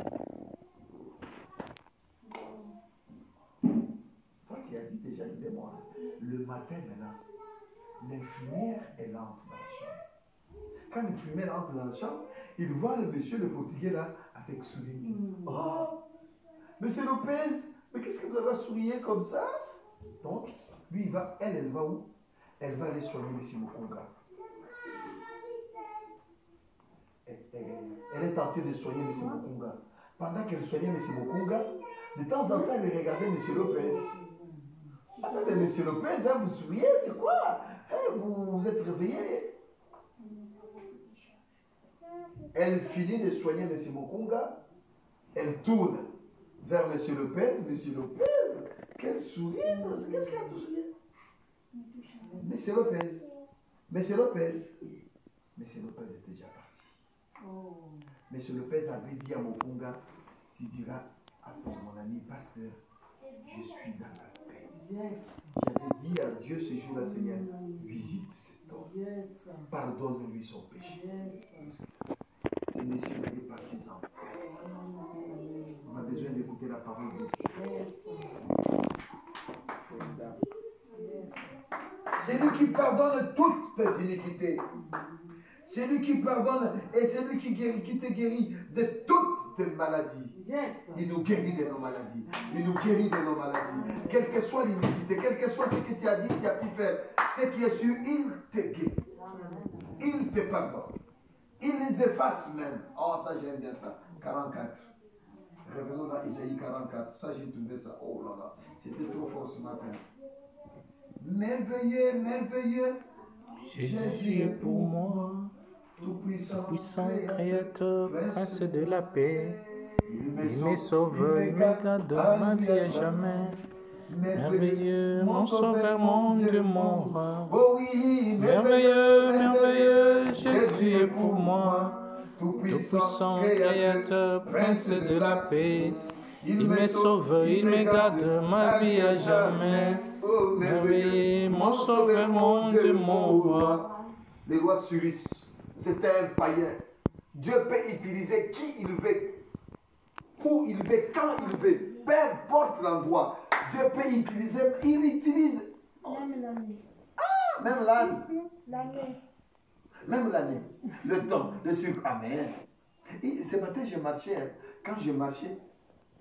Toi tu as dit déjà, il est mort. Le matin maintenant, l'infirmière elle entre dans la chambre. Quand l'infirmière entre dans la chambre, il voit le monsieur, le portugais là, avec sourire. Oh! Monsieur Lopez, mais qu'est-ce que vous avez sourié comme ça? Donc, lui, elle va où? Elle va aller soigner M. Mokunga. Elle est tentée de soigner M. Mokunga. Pendant qu'elle soignait M. Mokunga, de temps en temps, elle regardait M. Lopez. Ah, mais M. Lopez, hein, vous souriez, c'est quoi? Hein, vous êtes réveillé? Elle finit de soigner M. Mokunga. Elle tourne vers M. Lopez. M. Lopez, quel sourire! Qu'est-ce qu'il y a de sourire? M. Lopez. M. Lopez était déjà parti. M. Lopez avait dit à Mokunga, tu diras à mon ami pasteur, je suis dans la paix. J'avais dit à Dieu ce jour-là, Seigneur, visite cet homme. Pardonne-lui son péché. Ces messieurs étaient partis en paix. On a besoin d'écouter la parole de Dieu. Formidable. C'est lui qui pardonne toutes tes iniquités. C'est lui qui pardonne et c'est lui qui te guérit de toutes tes maladies. Il nous guérit de nos maladies. Il nous guérit de nos maladies. Quelle que soit l'iniquité, quel que soit ce que tu as dit, tu as pu faire, ce qui est sûr, il te guérit. Il te pardonne. Il les efface même. Oh, ça j'aime bien ça. 44. Revenons dans Isaïe 44. Ça j'ai trouvé ça. Oh là là. C'était trop fort ce matin. Merveilleux, merveilleux. Jésus est pour moi, tout-puissant Créateur, Prince de la paix. Il me sauve, il me garde ma vie à jamais. Merveilleux, mon sauveur, mon Dieu, mon roi. Oh oui, merveilleux, merveilleux, Jésus est pour moi. Tout-puissant Créateur, Prince de la paix. Il me sauve, il me garde ma vie à jamais. Merveilleux, mon sauveur, mon Dieu, mon roi. Les lois suisses, c'était un païen. Dieu peut utiliser qui il veut, où il veut, quand il veut, peu importe l'endroit. Dieu peut utiliser, il utilise. Même l'année. Ah, même l'année. L'année. Même l'année, le temps, le sucre. Amen. Et ce matin, j'ai marché. Quand j'ai marché,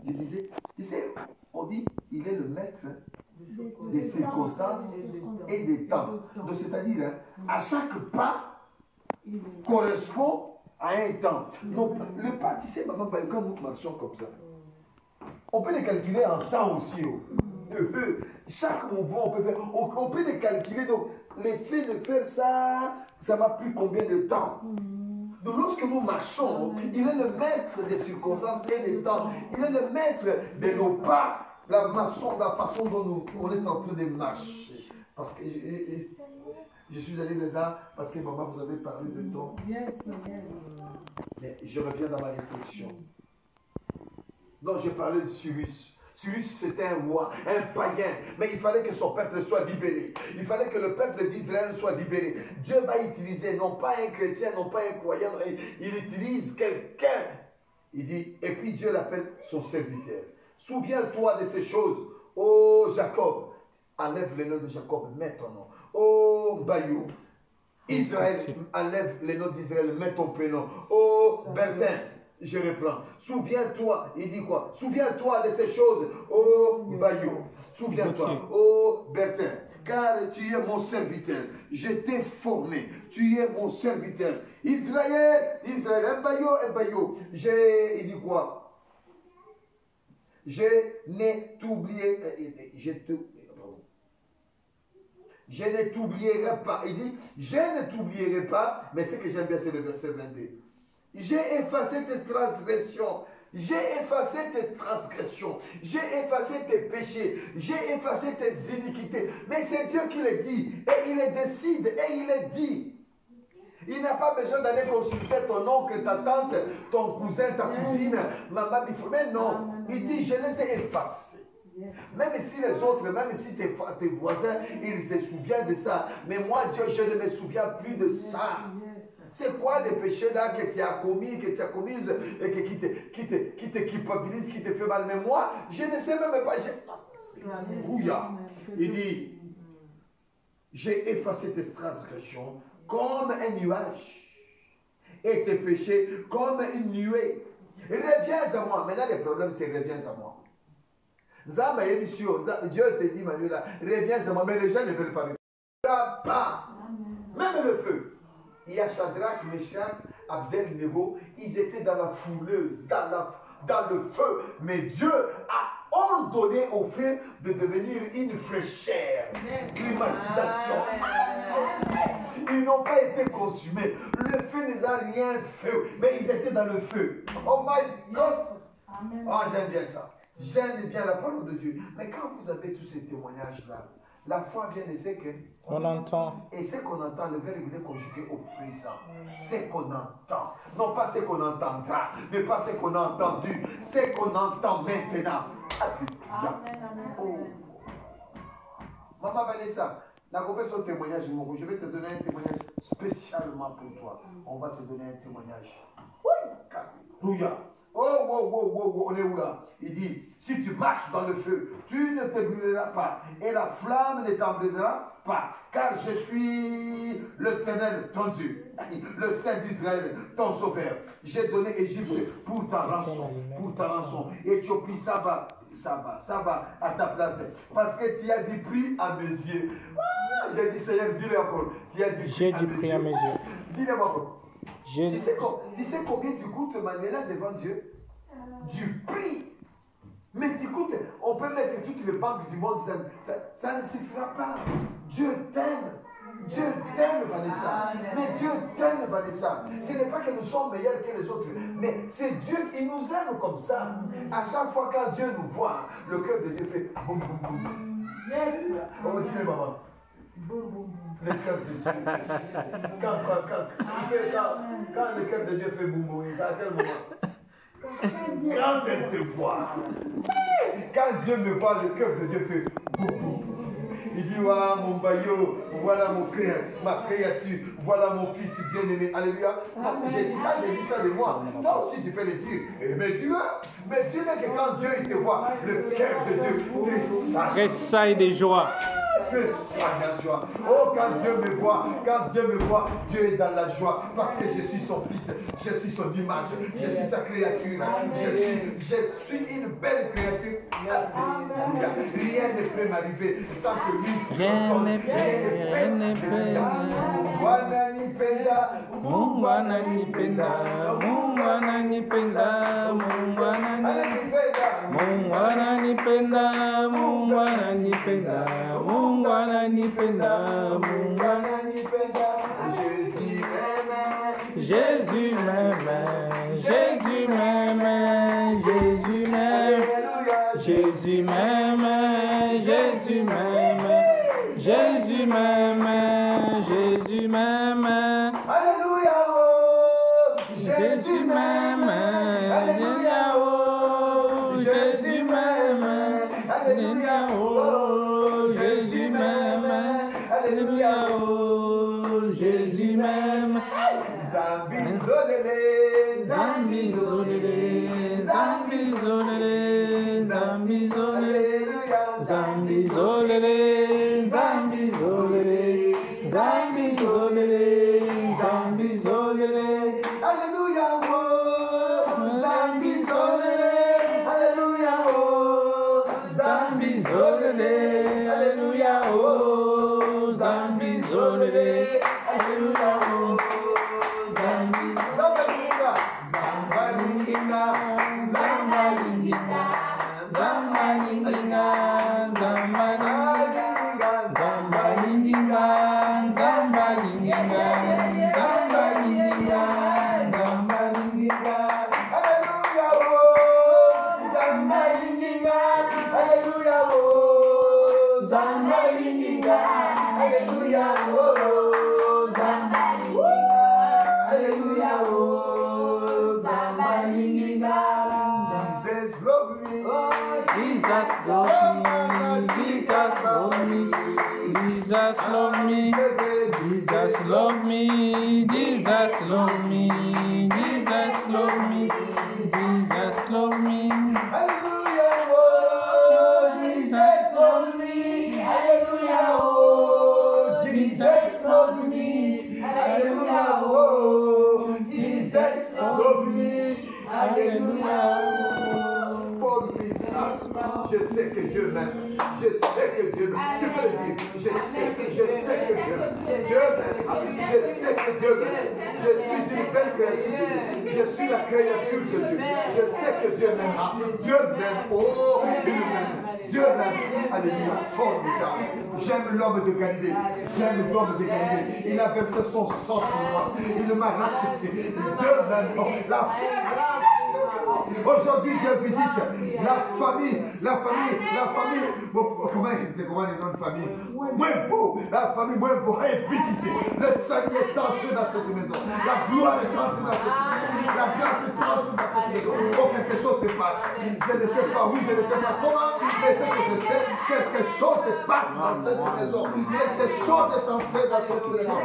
je disais, tu sais, on dit, il est le maître des circonstances et des temps. Donc, c'est-à-dire, à chaque pas correspond à un temps. Donc, le pas, tu sais, maman, quand nous marchons comme ça, on peut les calculer en temps aussi. Chaque mouvement, on peut les calculer. Donc, l'effet de faire ça, ça m'a pris combien de temps? Donc, lorsque nous marchons, il est le maître des circonstances et des temps. Il est le maître de nos pas, la façon dont on est en train de marcher. Parce que je suis allé là parce que maman, vous avez parlé de temps. Mais je reviens dans ma réflexion. Donc, j'ai parlé de Cyrus. Cyrus, c'était un roi, un païen, mais il fallait que son peuple soit libéré. Il fallait que le peuple d'Israël soit libéré. Dieu va utiliser, non pas un chrétien, non pas un croyant, il utilise quelqu'un. Il dit, et puis Dieu l'appelle son serviteur. Souviens-toi de ces choses. Oh Jacob, enlève le nom de Jacob, mets ton nom. Oh Bayou, Israël, enlève le nom d'Israël, mets ton prénom. Oh Bertin. Je reprends. Souviens-toi, il dit quoi? Souviens-toi de ces choses, oh Bayou. Souviens-toi, oh Bertin, car tu es mon serviteur. Je t'ai formé. Tu es mon serviteur. Israël, un Bayou. Il dit quoi? Je ne t'oublierai pas. Il dit, je ne t'oublierai pas, mais ce que j'aime bien, c'est le verset 22. J'ai effacé tes transgressions. J'ai effacé tes transgressions. J'ai effacé tes péchés. J'ai effacé tes iniquités. Mais c'est Dieu qui le dit. Et il le décide. Et il le dit. Il n'a pas besoin d'aller consulter ton oncle, ta tante, ton cousin, ta cousine, maman, mais non. Il dit, je les ai effacés. Même si les autres, même si tes voisins, ils se souviennent de ça. Mais moi, Dieu, je ne me souviens plus de ça. C'est quoi les péchés là que tu as commis, et qui te culpabilise, qui te fait mal? Mais moi, je ne sais même pas. Il dit, j'ai effacé tes transgressions comme un nuage et tes péchés comme une nuée. Reviens à moi. Maintenant, le problème, c'est reviens à moi. Dieu te dit, Manuela, reviens à moi. Mais les gens ne veulent pas revenir. Pas. Même le feu. Il y a Shadrach, Meshach, Abednego, ils étaient dans la fouleuse, dans le feu. Mais Dieu a ordonné au feu de devenir une fraîcheur, climatisation. Ils n'ont pas été consumés. Le feu ne les a rien fait, mais ils étaient dans le feu. Oh my God! Oh, j'aime bien ça. J'aime bien la parole de Dieu. Mais quand vous avez tous ces témoignages-là, la foi vient de ce qu'on entend. Et ce qu'on entend, le verbe est conjugué au présent. Ce qu'on entend. Non pas ce qu'on entendra, mais pas ce qu'on a entendu. Ce qu'on entend maintenant. Oh. Maman Vanessa, la confession de témoignage, je vais te donner un témoignage spécialement pour toi. On va te donner un témoignage. Oui, Oh, on est où là? Il dit, si tu marches dans le feu, tu ne te brûleras pas, et la flamme ne t'embrasera pas, car je suis l'Éternel, ton Dieu, le Saint d'Israël, ton sauveur. J'ai donné Égypte pour ta rançon, Éthiopie, ça va à ta place, parce que tu as dit prix à mes yeux. J'ai dit, Seigneur, dis-le encore. Tu as dit prix à mes yeux. Dis-le encore. Tu sais combien tu coûtes, Manuela, devant Dieu? Du prix. Mais tu coûtes, on peut mettre toutes les banques du monde, ça ne suffira pas. Dieu t'aime. Dieu t'aime, Vanessa. Mais Dieu t'aime, Vanessa. Ce n'est pas que nous sommes meilleurs que les autres, mais c'est Dieu qui nous aime comme ça. À chaque fois quand Dieu nous voit, le cœur de Dieu fait boum, boum, boum. On va dire, maman. Le cœur de Dieu. Quand le cœur de Dieu fait boum boum, c'est à quel moment? Quand elle te voit. Quand Dieu me voit, le cœur de Dieu fait boum boum. Il dit, Dis-moi, mon baillot, voilà ma créature, voilà mon fils bien-aimé. Alléluia. J'ai dit ça de moi. Toi aussi, tu peux le dire. Mais dis-le. Mais dis-le que quand Dieu il te voit, le cœur de Dieu tressaille de joie. Tressaille de joie. Oh, quand Dieu me voit, Dieu est dans la joie. Parce que je suis son fils, je suis son image, je suis sa créature. Je suis une belle créature. Alléluia. Rien ne peut m'arriver sans que lui. Rien ne peut. Jésus m'aime, Jésus m'aime, Jésus m'aime, Jésus m'aime, Jésus m'aime, Jésus m'aime, Jésus m'aime. Alléluia, oh, Jésus m'aime, Alléluia, oh, Jésus m'aime, Alléluia, oh, Jésus m'aime, Alléluia, oh, Jésus m'aime. Zambi zolele, zambi zolele, zambi zolele, zambi zolele, zambi zolele, zambi zolele, zambi zolele, zambi zolele. Alléluia, oh, zambi zolele, alléluia, oh, zambi zolele, alléluia, oh, zambi zolele, alléluia, oh. Jesus love me, Jesus love me, Jesus love me, Jesus love me, Jesus love me. Hallelujah, oh, Jesus love me. Hallelujah, oh, Jesus love me. Hallelujah, oh, Jesus love me. Hallelujah. Je sais que Dieu m'aime. Je sais que Dieu m'aime. Tu peux le dire. Je sais que Dieu m'aime. Dieu m'aime. Je sais que Dieu m'aime. Je suis une belle créature de Dieu. Je suis la créature de Dieu. Je sais que Dieu m'aime. Dieu m'aime. Oh, il m'aime. Dieu m'aime. Alléluia. Formidable. J'aime l'homme de Galilée. J'aime l'homme de Galilée. Il a versé son sang pour moi. Il m'a racheté. Dieu m'aime. La aujourd'hui, Dieu visite la famille. Comment les noms de famille? Moins beau. La famille moins beau est visitée. Le salut est entré dans cette maison. La gloire est entrée dans cette maison. La grâce est entrée dans cette maison. Oh, quelque chose se passe. Je ne sais pas où, je ne sais pas comment, mais ce que je sais, quelque chose se passe dans cette maison. Quelque chose est entré dans cette maison.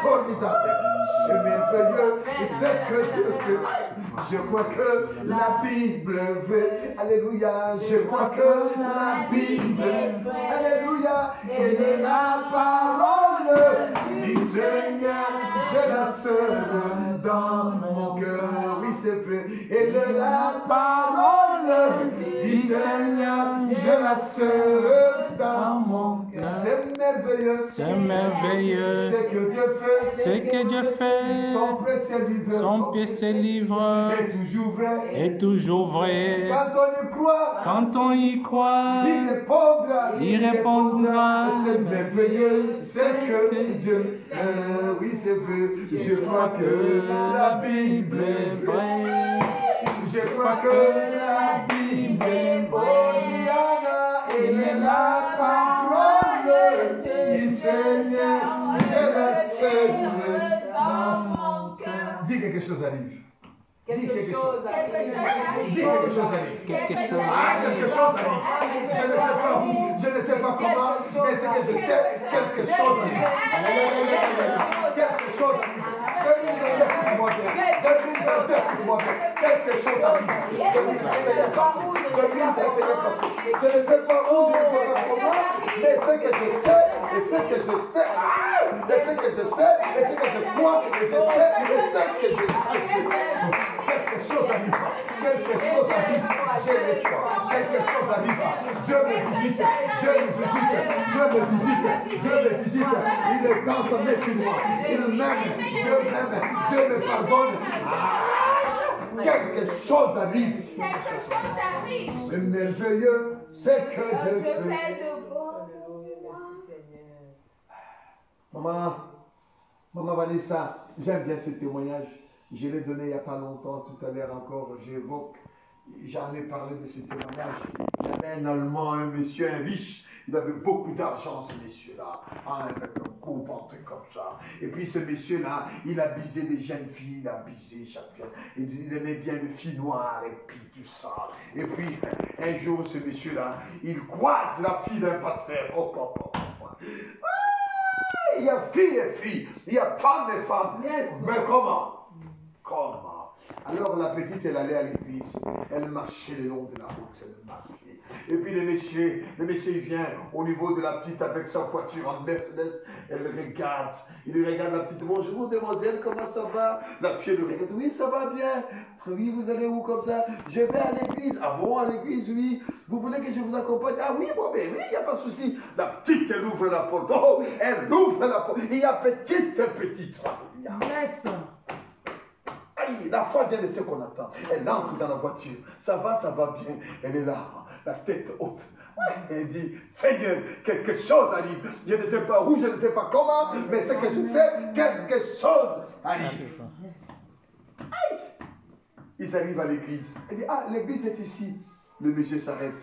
Formidable. C'est merveilleux. Ce que Dieu fait. Je crois que la Bible veut. Alléluia. Je crois que la Bible veut. Alléluia. Elle est la parole du Seigneur. Je la serai dans mon cœur. Oui, c'est vrai. Elle est la parole du Seigneur. Je la serai dans mon cœur. C'est merveilleux. C'est merveilleux. Ce que Dieu fait. Ce que Dieu fait. Son précieux livre. Son précieux livre est toujours vrai. Est toujours vrai. Quand on y croit. Quand on y croit. Il répondra. Il répondra. C'est merveilleux. C'est que Dieu fait. Oui, c'est vrai. Je crois que la Bible est vraie. Je crois que la Bible est vraie. Elle est la parole du Seigneur. Je la serai dans mon cœur. Dis quelque chose arrive. Dis quelque chose. Dis quelque chose arrive. Quelque chose Ah, quelque chose arrive. Je ne sais pas où, je ne sais pas comment, mais ce que je sais, quelque chose arrive. Quelque chose arrive. 2022, quelque chose arrive. 2021 passé. 2021 passé. Je ne sais pas où, je ne sais pas comment, mais ce que je sais, et ce que je sais, et ce que je sais, et ce que je crois, et je sais, et ce que je sais. Quelque chose arrive, quelque chose arrive, j'ai le choix, quelque chose arrive, Dieu me visite, Dieu me visite, Dieu me visite, Dieu me visite, il est dans son nez sur moi, il m'aime, Dieu me pardonne, quelque chose arrive, c'est merveilleux, c'est que Dieu fait. Maman Vanessa, j'aime bien ce témoignage. Je l'ai donné il n'y a pas longtemps, tout à l'heure encore, j'évoque, j'en ai parlé de ce témoignage. J'avais un Allemand, un monsieur, un riche, il avait beaucoup d'argent ce monsieur-là, avec un comporté comme ça. Et puis ce monsieur-là, il a bisé des jeunes filles, il a bisé chacun. Il aimait bien les filles noires et puis tout ça. Et puis un jour, ce monsieur-là, il croise la fille d'un pasteur. Il y a fille et fille, il y a femme et femme. Yes. Mais comment? Alors la petite, elle allait à l'église, elle marchait le long de la route, elle marchait. Et puis le monsieur il vient au niveau de la petite avec sa voiture en Mercedes, elle regarde, il lui regarde la petite, bonjour demoiselle, comment ça va? La fille lui regarde, oui ça va bien, oui vous allez où comme ça? Je vais à l'église, ah bon à l'église, oui, vous voulez que je vous accompagne? Ah oui, bon ben oui, il n'y a pas de souci. La petite, elle ouvre la porte, oh, elle ouvre la porte, il y a petite. Yes. Aïe, la foi vient de ce qu'on attend. Elle entre dans la voiture. Ça va bien. Elle est là, la tête haute. Elle dit, Seigneur, quelque chose arrive. Je ne sais pas où, je ne sais pas comment, mais ce que je sais, quelque chose arrive. Aïe. Ils arrivent à l'église. Elle dit, ah, l'église est ici. Le monsieur s'arrête.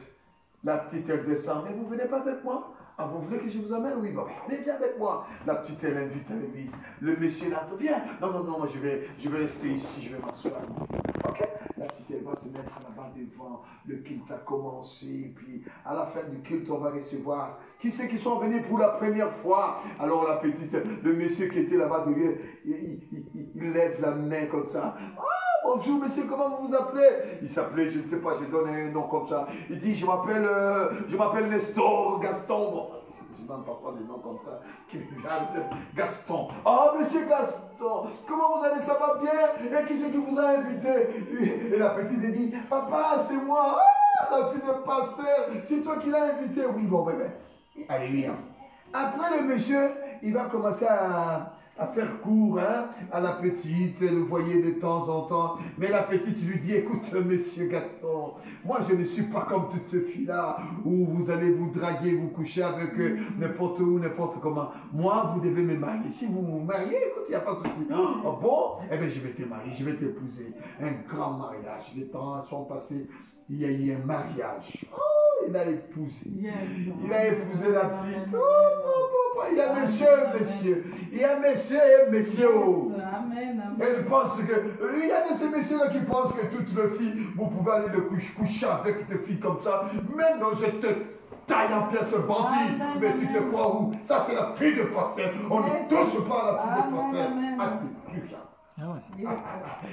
La petite, elle descend. Mais vous venez pas avec moi? Ah, vous voulez que je vous amène? Oui, bon, viens avec moi. La petite, elle invite à l'église. Le monsieur là, viens. Non, moi, je vais rester ici, je vais m'asseoir ici. Ok? La petite, elle va se mettre là-bas devant. Le culte a commencé. Puis, à la fin du culte, on va recevoir. Qui c'est qui sont venus pour la première fois? Alors, la petite, le monsieur qui était là-bas derrière, il lève la main comme ça. Bonjour monsieur, comment vous vous appelez? Il s'appelait, je ne sais pas, j'ai donné un nom comme ça. Il dit, je m'appelle Nestor Gaston. Bon, je ne donne pas des noms comme ça. Qui me regarde, Gaston. Ah, monsieur Gaston, comment vous allez, ça va bien? Et qui c'est qui vous a invité? Et la petite dit, papa, c'est moi. Ah, la fille de pasteur, c'est toi qui l'as invité. Oui, bon, bébé. Alléluia. Après, le monsieur, il va commencer à faire court à la petite, le voyait de temps en temps. Mais la petite lui dit, écoute, monsieur Gaston, moi je ne suis pas comme toutes ces filles-là, où vous allez vous draguer, vous coucher avec n'importe où, n'importe comment. Moi, vous devez me marier. Si vous vous mariez, écoute, il n'y a pas de souci. Oh, bon, eh bien, je vais te marier, je vais t'épouser. Un grand mariage. Les temps sont passés, il y a eu un mariage. Oh, il a épousé. Yes. Il a épousé la petite. Il y a monsieur. Il y a monsieur. Amen. Elle pense que. Il y a de ces messieurs-là qui pensent que toutes les filles, vous pouvez aller le coucher avec des filles comme ça. Mais non, je te taille en pièces bandit. Mais tu te crois où? Ça, c'est la fille de pasteur. On ne touche pas à la fille de pasteur.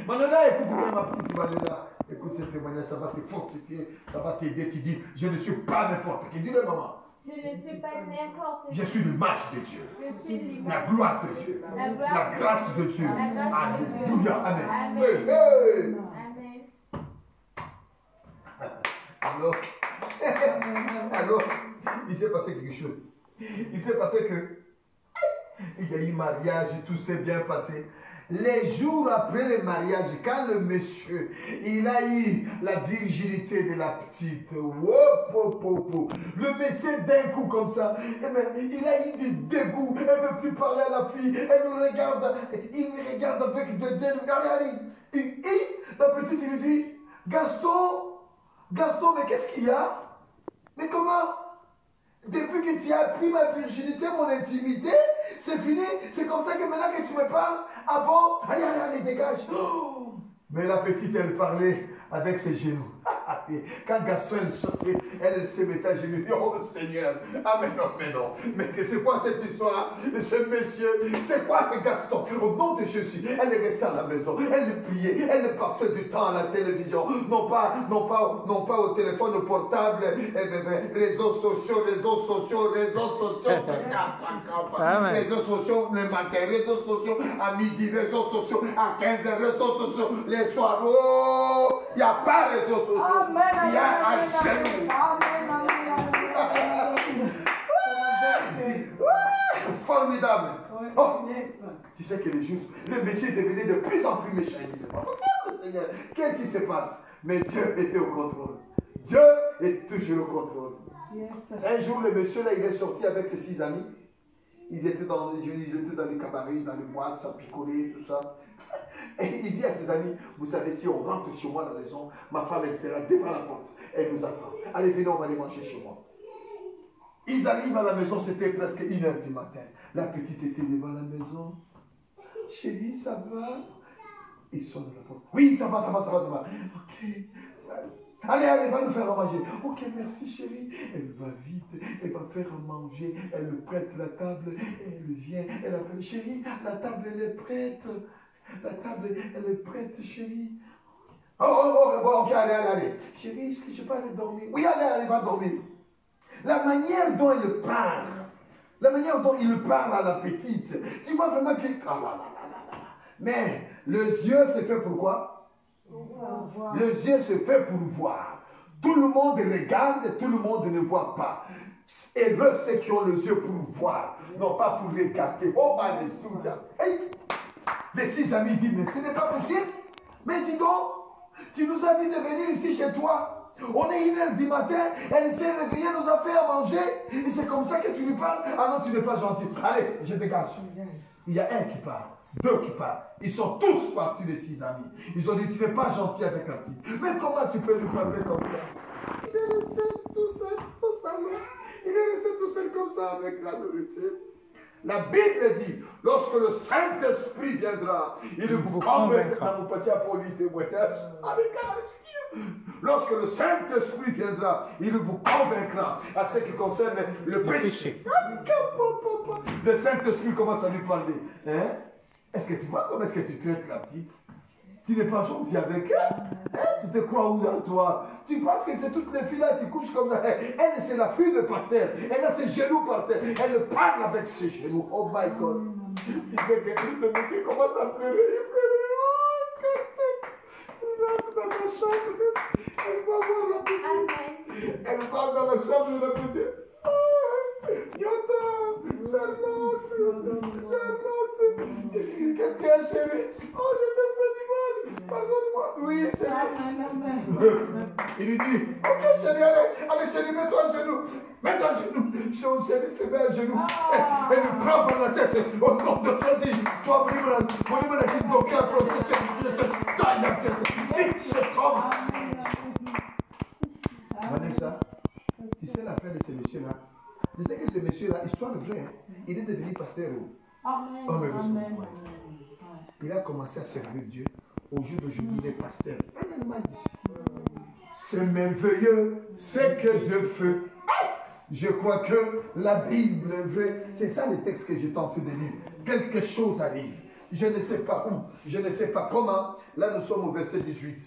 Manana, écoute bien ma petite Manana. Écoute ce témoignage, ça va te fortifier, ça va t'aider. Tu dis, je ne suis pas n'importe qui. Dis-le, maman. Je ne suis pas n'importe qui. Je suis l'image de Dieu. Je suis l'image. La gloire de Dieu. La grâce de Dieu. Alléluia. Amen. Amen. Hey, hey. Amen. Alors, il s'est passé quelque chose. Il s'est passé que il y a eu mariage et tout s'est bien passé. Les jours après le mariage, quand le monsieur, il a eu la virginité de la petite, le monsieur d'un coup comme ça, il a eu du dégoût, elle ne veut plus parler à la fille, elle nous regarde, il me regarde avec des dents, et la petite, il lui dit, Gaston, mais qu'est-ce qu'il y a? Mais comment? Depuis que tu as pris ma virginité, mon intimité, c'est fini. C'est comme ça que maintenant que tu me parles, ah bon? Allez, dégage. Oh, Mais la petite, elle parlait avec ses genoux. Quand Gaston elle sortait, elle se mettait à genoux. Oh Seigneur, ah mais non. Mais c'est quoi cette histoire? Ce monsieur, c'est quoi ce Gaston? Au nom de Jésus, elle est restée à la maison, elle priait, elle passait du temps à la télévision, non pas au téléphone portable, réseaux sociaux, réseaux sociaux le matin, réseaux sociaux à midi, réseaux sociaux à 15h, réseaux sociaux les soirs. Oh, il n'y a pas réseaux sociaux. Il y a un genou. Formidable. Oh, tu sais que le monsieur devenait de plus en plus méchant. Il disait, pas possible, Seigneur. Qu'est-ce qui se passe? Mais Dieu était au contrôle. Dieu est toujours au contrôle. Un jour, le monsieur là, il est sorti avec ses 6 amis. Ils étaient dans les cabarets, dans les boîtes, ça picolait, tout ça. Et il dit à ses amis, vous savez, si on rentre chez moi à la maison, ma femme, elle sera devant la porte. Elle nous attend. Allez, venez, on va aller manger chez moi. Ils arrivent à la maison, c'était presque 1h du matin. La petite était devant la maison. Chérie, ça va? Ils sont de la porte. Oui, ça va. Ok. Allez, va nous faire à manger. Ok, merci chérie. Elle va vite, elle va faire à manger. Elle me prête la table. Elle vient, elle appelle chérie, la table, elle est prête. La table, elle est prête, chérie. Ok, allez. Chérie, est-ce que je peux aller dormir? Oui, allez, va dormir. La manière dont il parle à la petite, tu vois vraiment que... Mais les yeux, c'est fait pour quoi? Les yeux, c'est fait pour voir. Tout le monde regarde, tout le monde ne voit pas. Et eux, ceux qui ont les yeux pour voir, non pas pour regarder. Oh, alléluia. Hey. Les 6 amis disent, mais ce n'est pas possible. Mais dis donc, tu nous as dit de venir ici chez toi. On est 1h du matin, elle s'est réveillée, nous a fait à manger. Et c'est comme ça que tu lui parles. Ah non, tu n'es pas gentil. Allez, je dégage. Il y a un qui part, 2 qui partent. Ils sont tous partis, les 6 amis. Ils ont dit, tu n'es pas gentil avec la petite. Mais comment tu peux lui parler comme ça? Il est resté tout seul au salon. Il est resté tout seul comme ça avec la nourriture. La Bible dit, lorsque le Saint-Esprit viendra, il vous convaincra. Lorsque le Saint-Esprit viendra, il vous convaincra à ce qui concerne le péché. Le Saint-Esprit commence à lui parler. Hein? Est-ce que tu vois comment est-ce que tu traites la petite? Tu n'es pas gentil avec elle? Hein? Tu te crois où dans toi? Tu penses que c'est toutes les filles là, tu couches comme ça. Elle, c'est la fille de pasteur. Elle a ses genoux par terre. Elle parle avec ses genoux. Oh my God. Tu sais que le monsieur commence à pleurer. Il pleure. Il rentre dans la chambre. Elle va voir la petite. Elle va dans la chambre de la petite. Yota, Charlotte. Qu'est-ce qu'il y a, chérie? Oh, je t'ai fait du mal. Pardonne-moi. Oui, chérie. Il lui dit, ok, chérie, allez, chérie, mets-toi à genoux. Mets-toi à genoux. Chérie, se met à genoux. Elle lui prend par la tête. Au nom de Jésus, toi, mon numéro de qui bloqué à procès, je te taille la pièce. Quitte cet homme. Vanessa, tu sais l'affaire de ce monsieur-là? Tu sais que ce monsieur-là, histoire vraie, il est devenu pasteur. Il a commencé à servir Dieu. Au jour d'aujourd'hui, il est pasteur. C'est merveilleux ce que Dieu fait. Je crois que la Bible est vraie. C'est ça le texte que j'ai tenté de lire. Quelque chose arrive. Je ne sais pas où, je ne sais pas comment. Là, nous sommes au verset 18.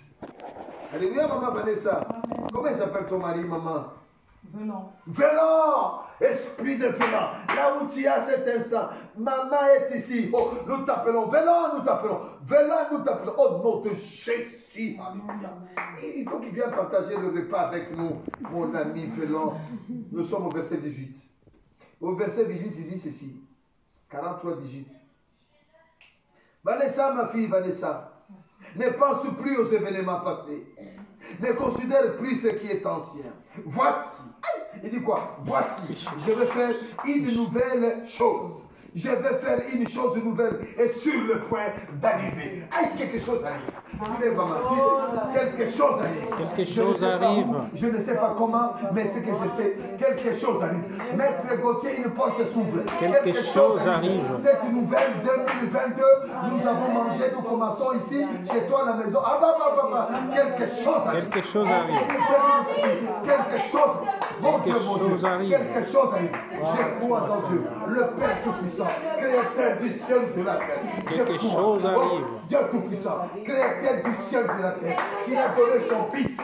Alléluia, maman Vanessa. Comment il s'appelle ton mari, maman? Vélan, esprit de Vélan, là où tu es à cet instant, maman est ici. Oh, nous t'appelons, Vélan, nous t'appelons, Vélan, nous t'appelons. Oh, nom de Jésus. Il faut qu'il vienne partager le repas avec nous, mon ami Vélan. Nous sommes au verset 18. Au verset 18, il dit ceci. 43, 18. Vanessa, ma fille, Vanessa, ne pense plus aux événements passés. Ne considère plus ce qui est ancien. Voici. Il dit quoi? Voici, je vais faire une nouvelle chose. Je vais faire une chose nouvelle et sur le point d'arriver. Aïe, quelque chose arrive. Quelque chose arrive. Quelque chose arrive. Je ne sais pas comment, mais ce que je sais, quelque chose arrive. Maître Gauthier, une porte s'ouvre. Quelque chose arrive. Cette nouvelle 2022, nous avons mangé, nous commençons ici, chez toi à la maison. Ah bah, bah, bah, bah. Quelque chose arrive. Quelque chose arrive. Quelque chose. Mon Dieu, mon Dieu. Arrive. Quelque chose arrive. Je crois en Dieu, le Père Tout-Puissant, créateur du ciel et de la terre. Quelque chose arrive. Dieu Tout-Puissant, créateur du ciel et de la terre, qui a donné son Fils,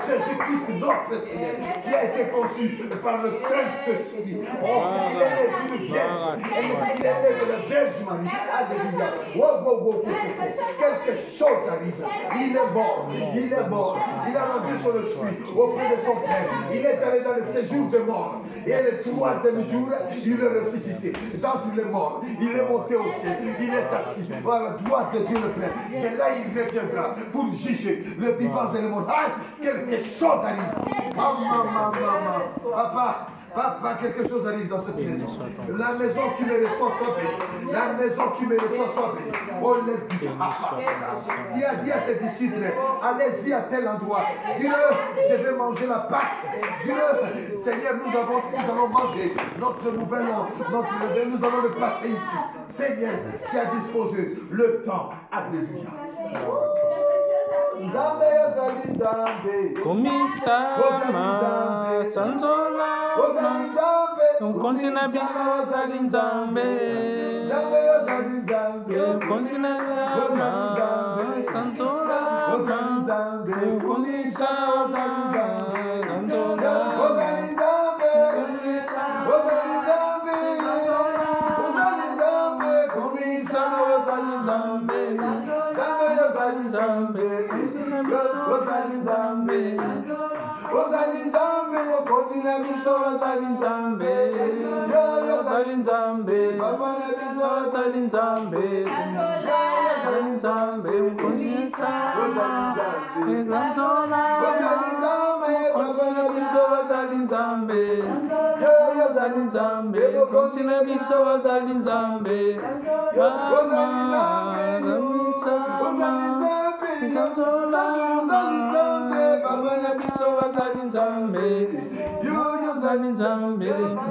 Jésus-Christ, notre Seigneur, qui a été conçu par le Saint-Esprit. Oh, il est né d'une vierge. Il est né de la Vierge Marie. Alléluia. Oh, oh, oh, oh. Quelque chose arrive. Il est mort. Il est mort. Il a rendu son esprit auprès de son Père. Il est allé dans le séjour des morts. Et le troisième jour, il est ressuscité. Dans tous les morts, il est monté au ciel. Il est assis à la droite de Dieu le Père. Et là, il reviendra pour juger le vivant et le mort. Ah, quelque chose arrive. Maman, papa. Papa, quelque chose arrive dans cette maison. La maison qui me reçoit soit bénie. La maison qui me reçoit soit bénie. Oh, le Dieu. Dis à tes disciples, allez-y à tel endroit. Dis-le, je vais manger la Pâque. Dis-le, Seigneur, nous allons manger notre nouvel an, notre lever. Nous allons le passer ici. Seigneur, qui a disposé le temps. Alléluia. Komisama sanzola Unkonsina biso ozali nzambe Unkonsina yama sanzola Unkonsina ozali sanzola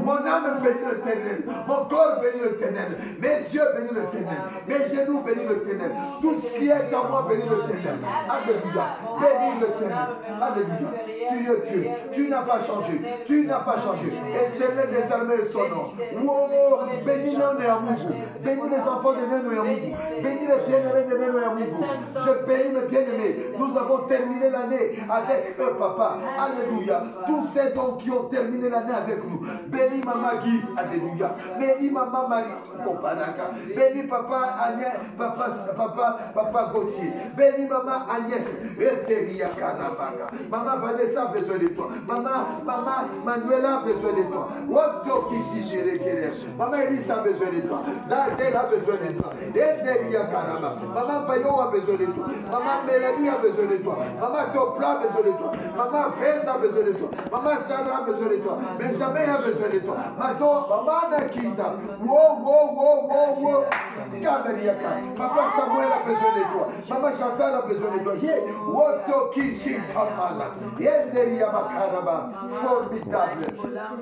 Mon âme bénit l'Éternel, mon corps bénit l'Éternel, mes yeux bénissent l'Éternel, mes genoux bénissent l'Éternel, tout ce qui est en moi bénit l'Éternel. Alléluia, bénis l'Éternel. Alléluia, tu es Dieu, tu n'as pas changé, tu n'as pas changé. Éternel des armées son nom. Oh, bénis nos Néamougou, bénis les enfants de Néamougou, bénis les bien-aimés de Néamougou. Je bénis mes bien-aimés. Nous avons terminé l'année avec eux, papa. Alléluia. Tous ces dons qui ont terminé l'année avec nous. Bénis maman Guy. Alléluia. Bénis maman Marie Kompanaka. Bénis papa Agnès, papa Gauthier. Bénis maman Agnès. Maman Vanessa a besoin de toi. Maman Manuela a besoin de toi. Maman Elisa a besoin de toi. Nadel a besoin de toi. Maman Bayo a besoin de toi. Maman Mélanie a besoin de toi. Maman Dopla a besoin de toi. Maman Fez a besoin de toi. Maman Sarah a besoin de toi. Benjamin a besoin de toi. Maman Nakinda. Wow. Papa Samuel a besoin de toi. Maman Chantal a besoin de toi. Formidable.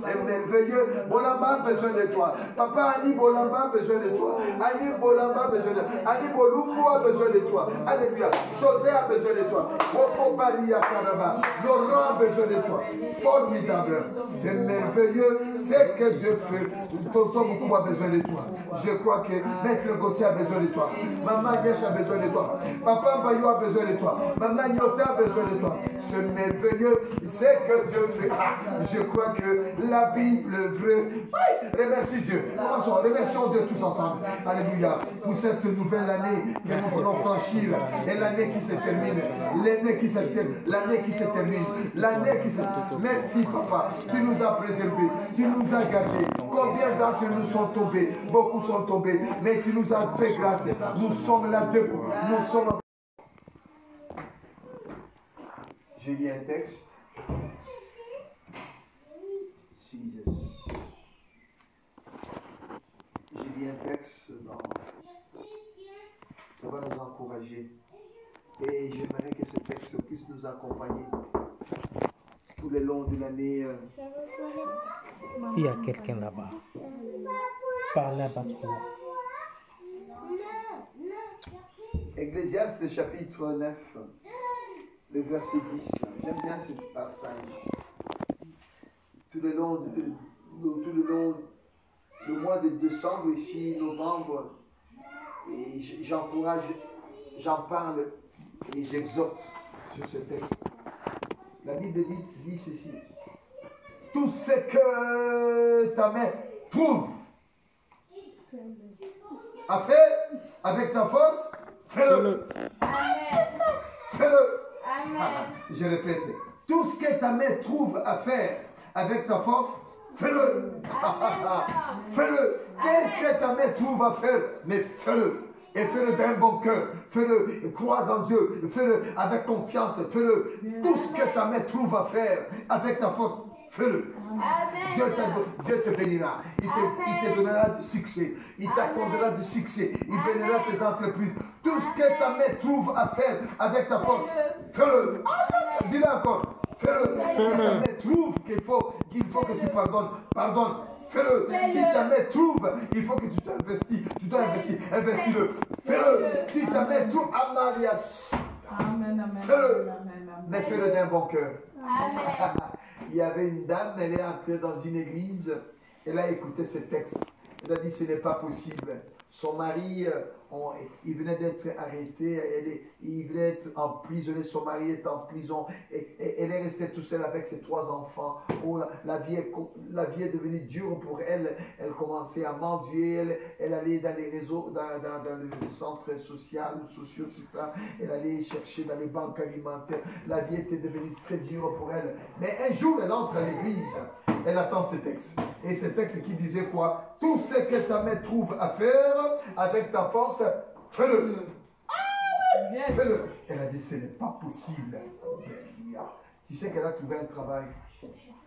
C'est merveilleux. Bolamba a besoin de toi. Papa Annie Bolamba a besoin de toi. Annie Bolamba a besoin de toi. Annie Bolumbo a besoin de toi. Alléluia. José a besoin de toi. Oko Baria Karaba. Laurent a besoin de toi. Formidable. C'est merveilleux. C'est que Dieu fait. Tonton Moukou a besoin de toi. Je crois que Maître Gauthier a besoin de toi. Maman Yes a besoin de toi. Papa Bayou a besoin de toi. Maman Yota a besoin de toi. C'est merveilleux. C'est que Dieu fait. Je crois que la Bible veut. Remercie Dieu. Commençons. Remercions Dieu tous ensemble. Alléluia. Pour cette nouvelle année que nous allons franchir. Et l'année qui se termine. L'année qui se termine. L'année qui se termine. L'année qui se termine. Merci papa. Tu nous as préservés. Tu nous as gardés. Combien d'entre nous sont tombés? Beaucoup sont tombés. Mais tu nous as fait grâce. Nous sommes là debout. Nous sommes. J'ai lu un texte. Jesus. J'ai lis un texte, ça va nous encourager. Et j'aimerais que ce texte puisse nous accompagner tout le long de l'année. Il y a quelqu'un là-bas. Par là-bas. Ecclésiaste chapitre 9, le verset 10. J'aime bien ce passage. Tout le long du mois de décembre, ici, novembre, et j'encourage, j'en parle et j'exhorte sur ce texte. La Bible dit ceci. Tout ce que ta main trouve à faire avec ta force, fais-le. Fais-le. Je répète. Tout ce que ta main trouve à faire avec ta force, fais-le. Fais-le. Qu'est-ce que ta main trouve à faire? Mais fais-le. Et fais-le d'un bon cœur. Fais-le, crois en Dieu. Fais-le avec confiance. Fais-le. Tout ce que ta main trouve à faire avec ta force, fais-le. Dieu te bénira. Il te donnera du succès. Il t'accordera du succès. Il bénira tes entreprises. Tout ce que ta main trouve à faire avec ta force, fais-le. Dis-le encore. Fais-le. Si ta main trouve qu'il faut que tu pardonnes, pardonne. Fais-le. Si ta main trouve, il faut que tu t'investis. Tu dois investir. Investis-le. Fais-le. Si ta main trouve, Amalias. Fais-le. Mais fais-le d'un bon cœur. Il y avait une dame, elle est entrée dans une église, elle a écouté ce texte. Elle a dit ce n'est pas possible. Son mari, il venait d'être arrêté, il venait d'être emprisonné, son mari est en prison, et elle est restée toute seule avec ses 3 enfants. Oh, la vie est devenue dure pour elle. Elle commençait à mendier, elle allait dans les réseaux, dans le centre social ou sociaux, tout ça. Elle allait chercher dans les banques alimentaires. La vie était devenue très dure pour elle. Mais un jour, elle entre à l'église. Elle attend ce texte. Et ce texte qui disait quoi? Tout ce que ta main trouve à faire avec ta force, fais-le. Fais-le. Elle a dit, ce n'est pas possible. Tu sais qu'elle a trouvé un travail.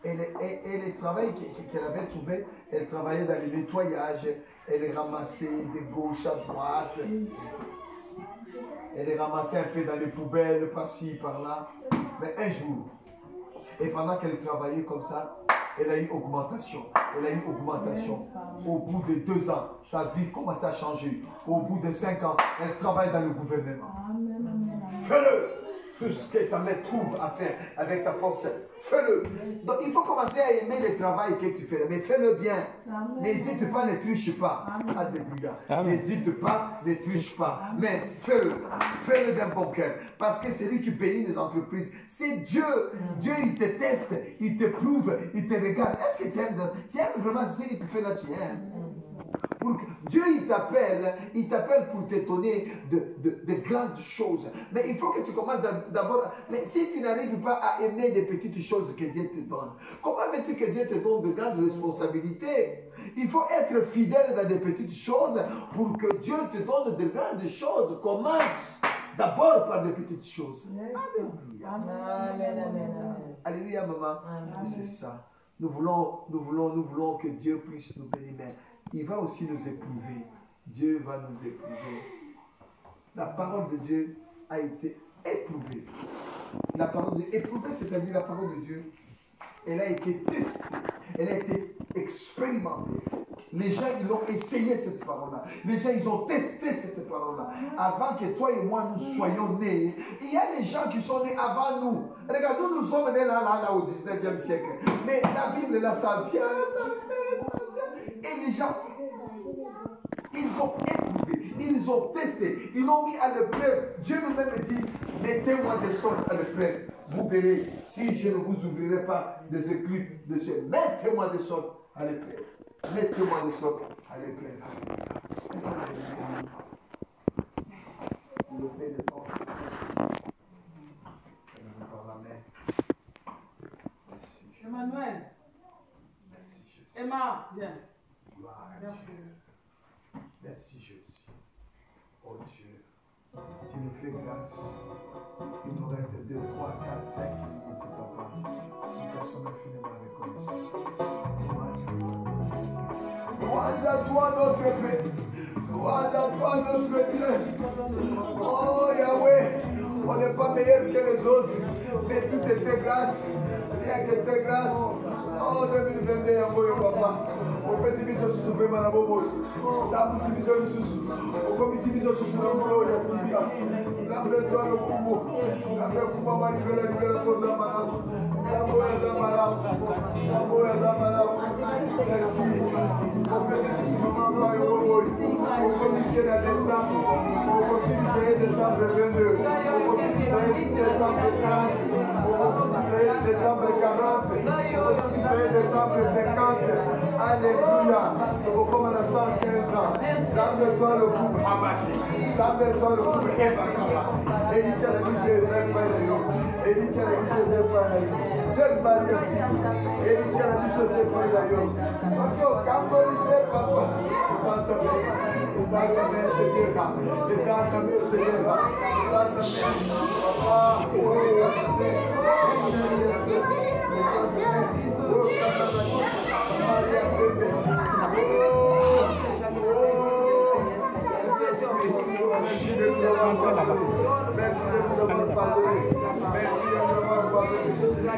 Et le travail qu'elle avait trouvé, elle travaillait dans le nettoyage. Elle ramassait de gauche à droite. Elle ramassait un peu dans les poubelles, par-ci, par-là. Mais un jour, et pendant qu'elle travaillait comme ça, elle a eu augmentation. Elle a eu augmentation. Au bout de 2 ans, sa vie commence à changer. Au bout de 5 ans, elle travaille dans le gouvernement. Fais-le. Tout ce que ta main trouve à faire avec ta force, fais-le. Donc il faut commencer à aimer le travail que tu fais. Mais fais-le bien. N'hésite pas, ne triche pas. Alléluia. N'hésite pas, ne triche pas. Mais fais-le. Fais-le d'un bon cœur. Parce que c'est lui qui bénit les entreprises. C'est Dieu. Dieu, il te teste, il te prouve, il te regarde. Est-ce que tu aimes vraiment ce que tu fais là, tu aimes? Dieu, il t'appelle pour te donner de grandes choses. Mais il faut que tu commences d'abord. Mais si tu n'arrives pas à aimer des petites choses que Dieu te donne, comment veux-tu que Dieu te donne de grandes responsabilités? Il faut être fidèle dans des petites choses pour que Dieu te donne de grandes choses. Commence d'abord par des petites choses. Alléluia. Alléluia, maman. C'est ça. Nous voulons que Dieu puisse nous bénir. Mais il va aussi nous éprouver. Dieu va nous éprouver. La parole de Dieu a été éprouvée. La parole de Dieu, éprouvée, c'est-à-dire la parole de Dieu, elle a été testée. Elle a été expérimentée. Les gens, ils ont essayé cette parole-là. Les gens, ils ont testé cette parole-là. Avant que toi et moi, nous soyons nés, il y a des gens qui sont nés avant nous. Regarde, nous sommes nés là, au 19e siècle. Mais la Bible, là, ça vient. Et les gens, ils ont éprouvé, ils ont testé, ils l'ont mis à l'épreuve. Dieu lui-même dit, mettez-moi des sortes à l'épreuve. Vous verrez, si je ne vous ouvrirai pas des écluses de cieux, mettez-moi des sortes à l'épreuve. Mettez-moi des sortes à l'épreuve. Le fait de ton Emmanuel. Merci Jésus. Emma, viens. Gloire à Dieu. Merci Jésus. Oh Dieu, tu nous fais grâce. Il nous reste 2, 3, 4, 5 minutes, papa. Nous sommes infiniment reconnaissants. Gloire Louange à toi notre Père. Louange à toi notre Dieu. Oh Yahweh, on n'est pas meilleur que les autres, mais tout était grâce. Rien qu'était grâce. Oh 2022 Yahweh papa. On fait si biso susu pe mana bobo. Tabu si biso susu. On comme si biso susu na molo ya sika. Zambe toi le kumbo. Zambe kumba mali libera koza mana. Zambo ya zamala. Zambo ya zamala. Merci. On fait si susu maman ba yo bobo. On commissionne à décembre. On commissionne décembre 22. On commissionne décembre 30. On commissionne décembre 40. On commissionne décembre 50. Alléluia. Nous sommes à 115 ans. Zambe soit le couple abattu. Zambe soit le couple ébakaba. Et il y a les lycées d'Epaïlayo. Et il y a les lycées d'Epaïlayo. J'aime Maria Sidi. Et il y a les lycées d'Epaïlayo. Donc, Cambolité, papa. Dans ta main, Seigneur. Dans ta main, Seigneur. Dans ta main, papa. Maria Sidi. Merci de nous avoir pardonné. Merci de nous avoir pardonné. Merci de nous avoir pardonné.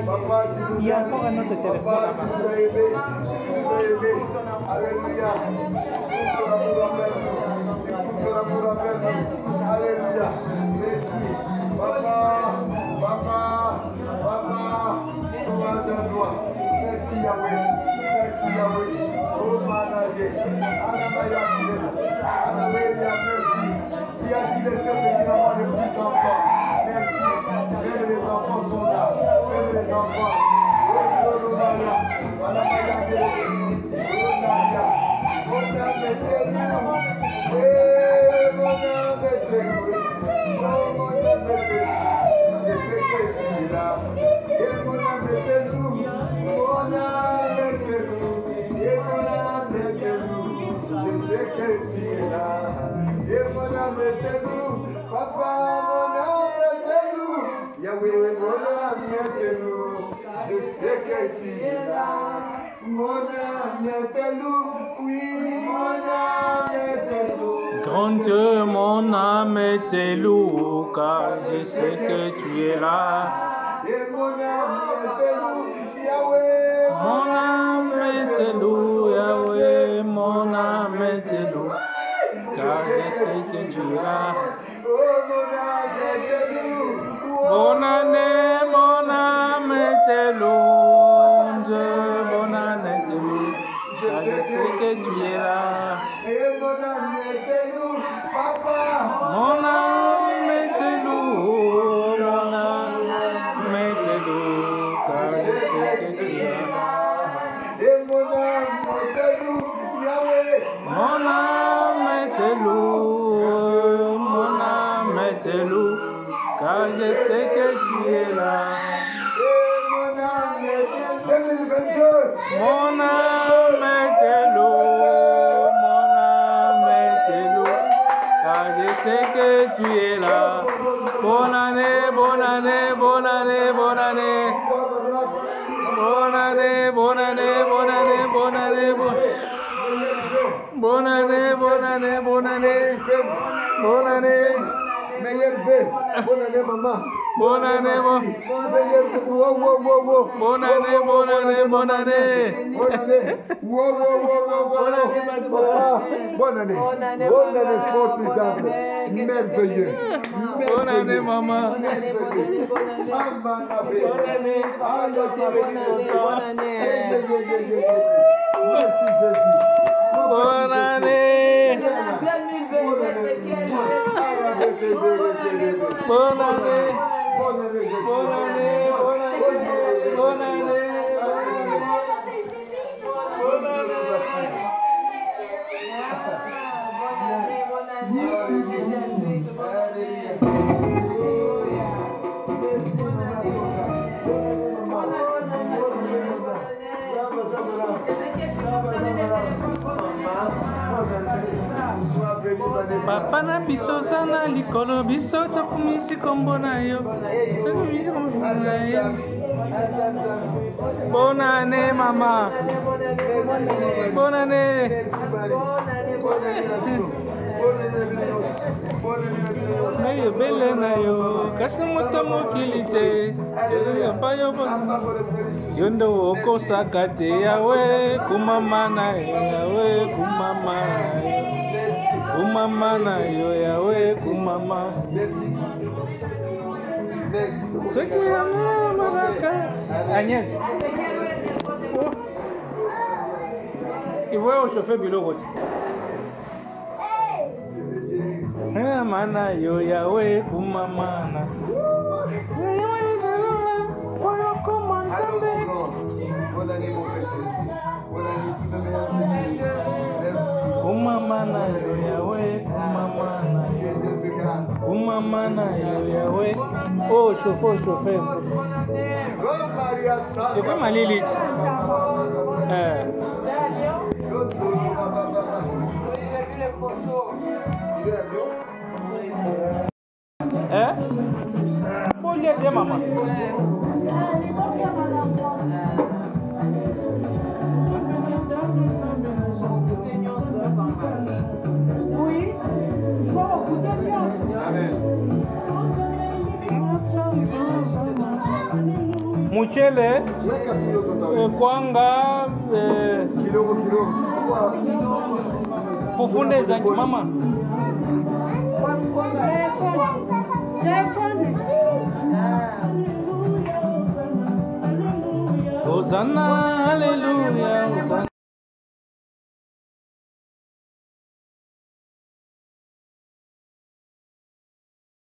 Papa, tu nous as Il y a encore un autre téléphone Papa, là-bas. tu nous as aimés. Tu nous as aimés. Alléluia. Tu pour l'amour envers nous. Tu pour l'amour envers nous. Alléluia. Merci. Papa, papa, papa. Louange à toi. Merci Yahweh. Merci Yahweh. Oh Manaye. Anamaya Kira. Anamaya, merci. Tu as dit les sept qui n'ont pas de petits enfants. Merci. Même les enfants sont là. Même les enfants. Oh Tolomaya. Anamaya Kira. Oh Naya. Mon âme est loué. Eh, mon âme est loué. Oh mon âme est loué. Je sais que tu es là. Et mon âme est loué. Mon âme est loué. Et mon âme est loué. Je sais que tu es là. Et mon âme est loué. Papa, mon âme est loué. Yahweh, mon âme est loué. Je sais que tu es là. Mon âme est loué. Oui, mon âme est loué. Grand Dieu, mon âme est louée, car je sais que tu es là. Et mon âme est loué. Yahweh, Mon âme est louée, Yahweh, mon âme est louée, car je sais que tu es là. oh, mon âme est loué. Bonne année, mon âme est louée, Dieu, bonne année, est louée, car je sais que tu es là. Et mon âme est loué. Papa, Mon âme est louée, mon âme est louée, car je sais que tu es là. et mon âme est loué. Yahweh, Mon âme est louée, mon âme est louée, car je sais que tu es là. et mon âme est 2022. Mon âme est louée, mon âme est louée, car je sais que tu es là. Bonne année, bonne année, bonne année, bonne année. Bonne année, bonne année, bonne année, bonne année, bonne année, bonne année, bonne année, bonne année, Meilleur vœu. Bonne année, maman. bonne année, Meilleur vœu. Wow, wow, wow, wow. bonne année, bonne année, bonne année. Bonne année. Wow, wow, wow, wow, wow. Papa, bonne année. Bonne année formidable. Merveilleux. Bonne année, maman. Bonne année. Merci Jésus. Bonne année. Bonne année. Bonne année. Bonne année, bonne année, bonne année. Papa na biso sana likolo biso tokumisi kombo na yo. Tokumisi kombo na yo. Bonne année, maman. Bonne année. Merci Marie. Bonne année à nous. Bonne année à nous. Nayo bele nayo. Kashimuta mokilite. Yondo oko sakate yawe kumama na yawe kumama. Kumama na yo yawe kumama. Merci. Merci. Ce qui est Maraka. Agnès. Il voit au chauffeur Bilorot. Mana yo yawe kumamana. Bonne année mon petit. Bonne année tout le meilleur. Merci. Kumamana yo yawe kumamana. Kumamana yo yawe. Oh chauffeur. C'est quoi ma Lilith? Hein? Bon, il y a des mamans. Oui, il faut écouter bien. Muchele, kwanga, fufunde za mama. Hosanna, hallelujah, Hosanna.